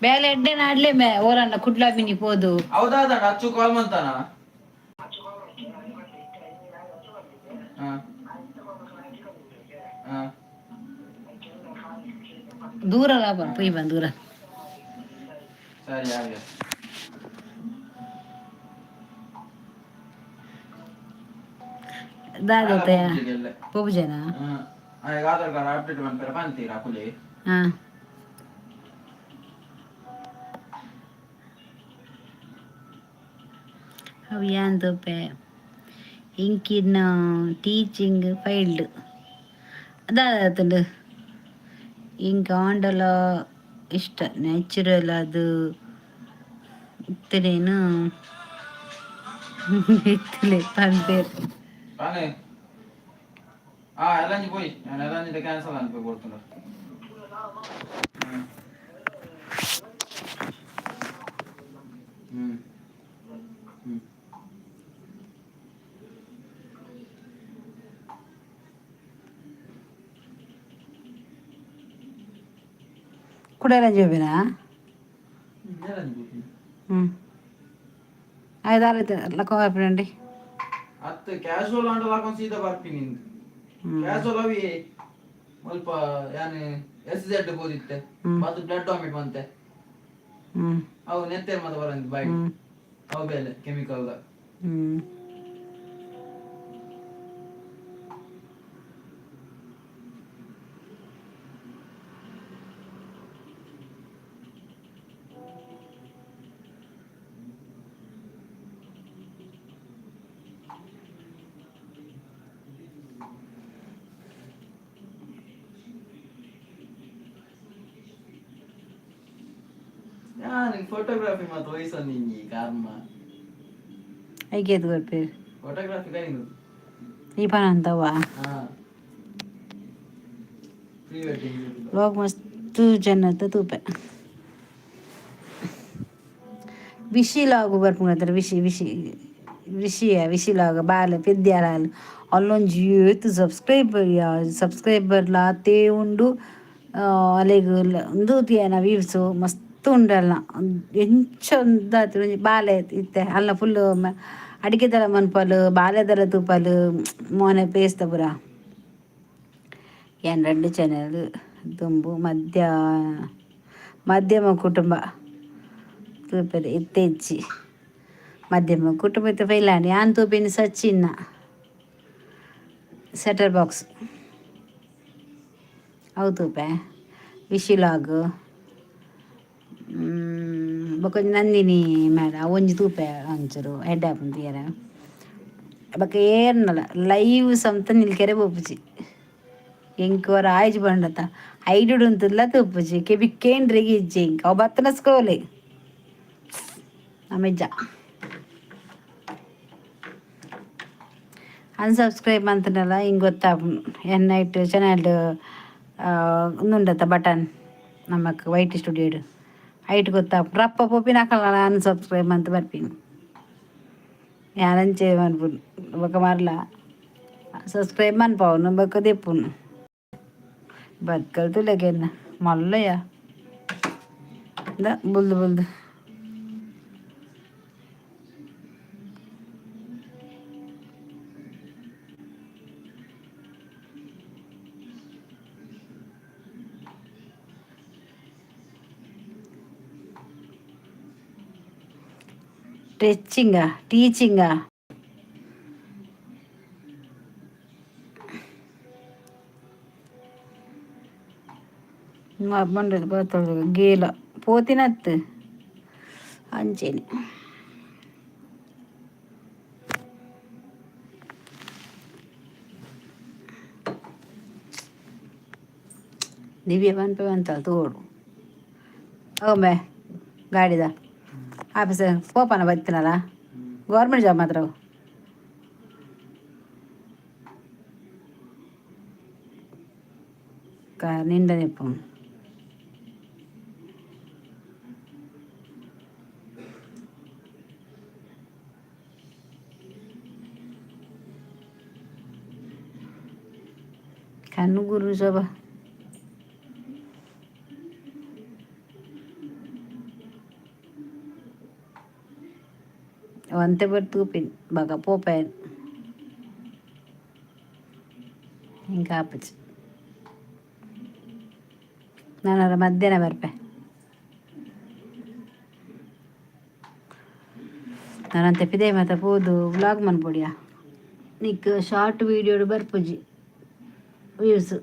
ಬೇಲೆ ಎಡ್ಡೆ ನಾಡ್ಲೆ ಮೇ ಓರನ್ನ ಕುಡ್ಲ ಬಿನಿ ಪೋದು ಹೌದಾದ ಅಚ್ಚು ಕಾಲ್ ಮಂತಾನ ದೂರ ಲಾಭ ಪೊಯ್ ಬಂದ್ ದೂರ ಸರಿ ಹಾಗೆ ದಾದತಯ ಪೋಬುಜನ ಆಧಾರ್ ಕಾರ್ಡ್ ಅಪ್ಡೇಟ್ ಮಾಡ್ತಾರೆ ಬಂತೀರಾ ಪುಲಿ ಹಾ ಅವು ಯಾಂದೋಪೆ ಇಂಕಿನ ಟೀಚಿಂಗ್ ಫೈಲ್ಡ್ ಅದಾದತ್ತುಂಡು ಇಂಕ ಆಂಡಲ ಇಷ್ಟ ನ್ಯಾಚುರಲ್ ಅದು ಇತ್ತಲೇನು ಇತ್ತಲೆ ಪಂಪೇರು ಎಲ್ಲ പോയി ഞാൻ ಎಲ್ಲ ക്യാൻസൽ ആണ് പോയി കൊടുത്തത് ಕುಡಲ ಜೋಬಿನ ಐದಾರು ಲಕ್ಕಂಡಿ ಅತ್ತ ಕ್ಯಾಶುವಲ್ ಆಂಡ ಲಾಕೊಂಡ್ ಸೀದಾ ಬರ್ತೀನಿ ಕ್ಯಾಶುವಲ್ ಅವಿ ಸ್ವಲ್ಪ ಯಾನೆ ಎಸ್ ಜೆಡ್ ಬೋದಿತ್ತೆ ಮತ್ತು ಬ್ಲಡ್ ಟಾಮಿಟ್ ಬಂತೆ ಅವು ನೆತ್ತೆ ಮತ್ತೆ ಬರಂತ ಬಾಯ್ ಅವು ಬೇಲೆ ಕೆಮಿಕಲ್ ಫೋಟೋಗ್ರಾಫಿ ಮತ್ತು ವಯಸ್ಸು ಕರ್ಮ ಐಕೆ ಗೊತ್ತೇರು ಫೋಟೋಗ್ರಾಫಿ ಕಲಿಂದು ಈ ಪನ ಅಂತವಾ ಪ್ರೀ ವೆಡ್ಡಿಂಗ್ ಲೋಕ ಮಸ್ತು ಜನ್ನತ ತೂಪೆ ವಿಶಿಲಾಗು ಬರ್ಪುಂಗತ್ರ ವಿಶಿಲಾಗ ಬಾಲ ಪೆದ್ಯಾಲಾಲು ಅಲ್ಲೊಂಜಿ ಏತು ಸಬ್ಸ್ಕ್ರೈಬರ್ಲ ತೇ ಉಂಡು ಅಲೆಗ್ ಉಂದು ತಿಯನ ವ್ಯೂವ್ಸು ಮಸ್ತ್ ಉಂಡಲ್ಲ ಎಂಚ ದಾತು ಬಾಲೆ ಇತ್ತೆ ಅಲ್ಲ ಫುಲ್ ಅಡಿಗೆದಲ ಮನ್ಪಲು ಬಾಲೆದಲ ತೂಪಲು ಮೋನೆ ಪೇಸ್ತ ಪುರ ಏನ್ 2 ಚಾನೆಲ್ ತುಂಬು ಮಧ್ಯಮ ಕುಟುಂಬ ತೂಪೆರ್ ಎತ್ತೇಚ್ಚಿ ಮಧ್ಯಮ ಕುಟುಂಬ ಇತ್ತು ಫೈಲಾಂಡಿ ಆನ್ ತೂಪಿನ ಸಚಿನ್ನ ಸೆಟರ್ ಬಾಕ್ಸ್ ಅವು ತೂಪೆ ವಿಶಿಲಾಗ್ ಬೊಕ ನಂದಿನಿ ಮೇಡ ಒಂಜಿ ತೂಪೆ ಒಂಚೂರು ಹೆಡ್ ಆಪುಂಡು ತಿಯರ ಬೊಕ ಏರ್ನಲ ಲೈವ್ ಸಂತ ನಿಲ್ಕೆರೆ ಪೋಪುಜಿ ಎಂಕುವರ ಆಯ್ಜಿ ಬಂಡತ ಐಡುಡು ಉಂತುಲ್ಲ ತೂಪುಜಿ ಕೆಬಿಕ್ಕೇಂಡ್ರಿಗೆ ಇಜ್ಜಿ ಇಂಕ ಅವು ಬತ್ತನ ಸ್ಕೋಲೆ ಅಮೆಜ್ಜ ಅನ್ಸಬ್ಸ್ಕ್ರೈಬ್ ಅಂತನಲ್ಲ ಹಿಂಗೆ ಗೊತ್ತಾಪುಂಡು ಎನ್ನೈಟ್ ಚಾನೆಲ್ ಉಂದುಂಡತ ಬಟನ್ ನಮಕ್ ವೈಟ್ ಸ್ಟುಡಿಯೋಡು ಐಟ್ ಗೊತ್ತಾಪುಂಡು ರಪ್ಪ ಪೋಪಿನ ಹಾಕಲ್ಲ ಅನ್ಸಬ್ಸ್ಕ್ರೈಬ್ ಅಂತ ಬರ್ಪಿನಿ ಯಾನಂಚೆ ಮನ್ಪುನು ಬೊಕ ಮರ್ಲ ಸಬ್ಸ್ಕ್ರೈಬ್ ಮನ್ಪವನು ಬೊಕ ದೆಪ್ಪುನು ಬದ್ಕಲ್ ತುಲೆಗೆನ್ನ ಮಲ್ಲಯ್ಯ ಬುಲ್ದು ಟೀಚಿಂಗಾ ಬಂಡದು ಬರ್ತದೆ ಗೇಲ ಪೋತಿನತ್ತು ಅಂಚೆನೆ ದಿವ್ಯ ಪನ್ಪೆ ಅಂತಲ್ಲ ತೋಡು ಓಮೆ ಗಾಡಿದ ಆಫೀಸ್ ಪೋಪನ ಬರ್ತನಲ್ಲ ಗೌರ್ಮೆಂಟ್ ಜಾಬ್ ಮಾತ್ರ ನಿಂಡ ನೆಪ್ಪು ಕಣ್ಣು ಗುರು ಸಭ wante bertupin baga popen ఇంకా ఆపచ్చు ನಾನು ಮಧ್ಯಾಹ್ನ ಬರ್ಪೆ ನಾನಂತ ಪಿದೆ ಮತ್ತೆ ಪೋದು ವ್ಲಾಗ್ ಮನ್ಪೊಡಿಯ ನಿಕ್ ಶಾರ್ಟ್ ವೀಡಿಯೋಡು ಬರ್ಪುಜಿ ವ್ಯೂಸ್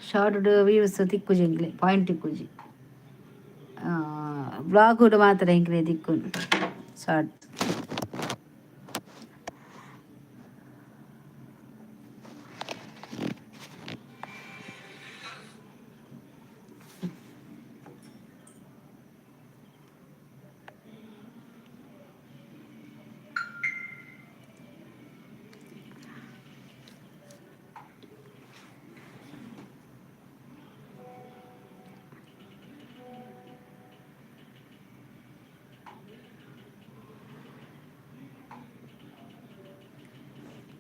ಶಾರ್ಟ್ ವ್ಯೂಸ್ ತಿಕ್ಕುಜಿ ಇಂಗ್ಲೆ ಪಾಯಿಂಟ್ ತಿಕ್ಕುಜಿ ವ್ಲಾಗುಡು ಮಾತ್ರ ಇಂಗ್ಲೆ ತಿಕ್ಕುನು ಶಾರ್ಟ್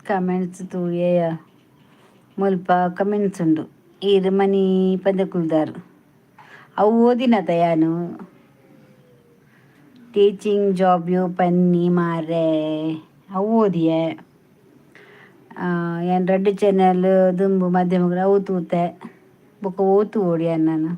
ಕಮೆಂಟ್ಸ್ ತೂಯೇಯ ಮುಲ್ಪ ಕಮೆಂಟ್ಸ್ ಉಂಡು ಈರು ಮನಿ ಪದಕುಲ್ದಾರು ಅವು ಓದಿನ ತಯಾನು ಟೀಚಿಂಗ್ ಜಾಬ್ ಯು ಪನ್ನಿ ಮಾರೆ ಅವು ಓದಿಯೆ ಏನು ರೆಡ್ ಚಾನಲ್ ದುಂಬು ಮಧ್ಯಮಗಳು ಅವು ತೂತೆ ಬೊಕ್ಕ ಓತು ಓಡಿಯ ನಾನು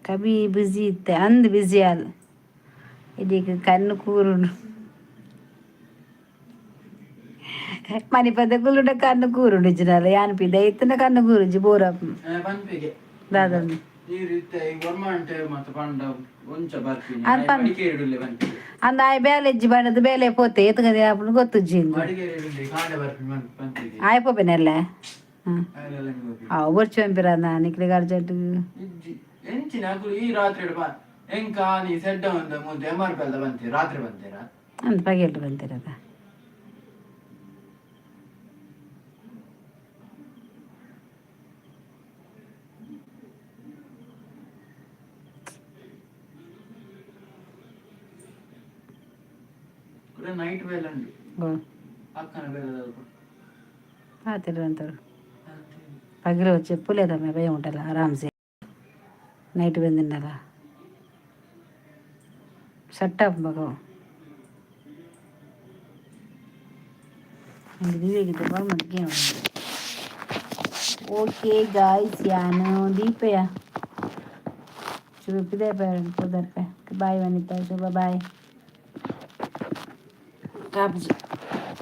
ಕಬಿ ಬ್ಯುಸಿ ಇತ್ತೆ ಅಂದ್ ಬ್ಯುಸಿ ಅಲ್ಲ ಇದೀಗ ಕಣ್ಣು ಕೂರುಂಡು ಮನಿ ಪದ ಕುಲ್ಲುಡ ಕಣ್ಣು ಕೂರುಂಡು ಇಜ್ಜಿನಲ್ಲ ಯಾನ್ ಪಿದ ಇತ್ತನ ಕಣ್ಣು ಕೂರುಜಿ ಬೋರ ಪನ್ಪಿಗೆ ದಾದಂದು ನೀರಿತ್ತೆ ಗೌರ್ಮೆಂಟ್ ಮತ್ತೆ ಪಂಡ ಒಂಚ ಬರ್ತೀನಿ ಅದ್ ಪನ್- ಮಡಿಕೇರಿಡುಲ್ಲೆ ಬಂತೀನಿ ಅಂದ ಆಯ್ ಬೇಲೆ ಇಜ್ಜಿ ಬಣ್ಣದ ಬೇಲೆ ಪೋತೆ ಎತ್ಕಂದಿ ಆಪುನು ಗೊತ್ತುಜ್ಜಿ ಮಡಿಕೇರಿಡುಲ್ಲೆ ಕಾಂಡೆ ಬರ್ತೀನಿ ಪಂಪಿಗೆ ಆಯ್ ಪೋಪೆನಲ್ಲ ಹಾಂ ಅಲ್ಲೆಲ್ಲ ಹೋಗಿ ಅವು ಬರ್ಚು ಅಂಪಿರ ನಿಕ್ಲಿಗೆ ಅರ್ಜೆಂಟ್ ಇಜ್ಜಿ ಎಂಚಿನ ಅಕುಲು ಈ ರಾತ್ರಿ ಬಾ ಎಂಕ ನೀ ಸೆಡ್ಡ ಒಂದು ಮುಂದೆ MRP ಬಂತೀರ ರಾತ್ರಿ ಬಂತೀರಾ ಅಂತ ಬಗೆಟ್ಟು ಬಂತಿರದ నైట్ వెళ్ళండి పక్కన వెళ్ళదు రాత్రి అంటారు పగిలి వచ్చి చెప్పులేదా మే భయం ఉండాలి ఆరామ్సే నైట్ వెందిండాలా ಸಟ್ಟಾಪ್ ಮಗು ದಿವ್ಯಗಿದ್ದು ಬಾ ಮಗ್ಗೆ ಓಕೆ ಗಾಯ್ಸ್ ಯಾನು ದೀಪಯ ಚುರುಪಿದೆ ಪದರ್ಪೆ ಬಾಯ್ ವನಿತಾ ಶುಭ ಬಾಯ್ ಕಾಪ್ಜಿ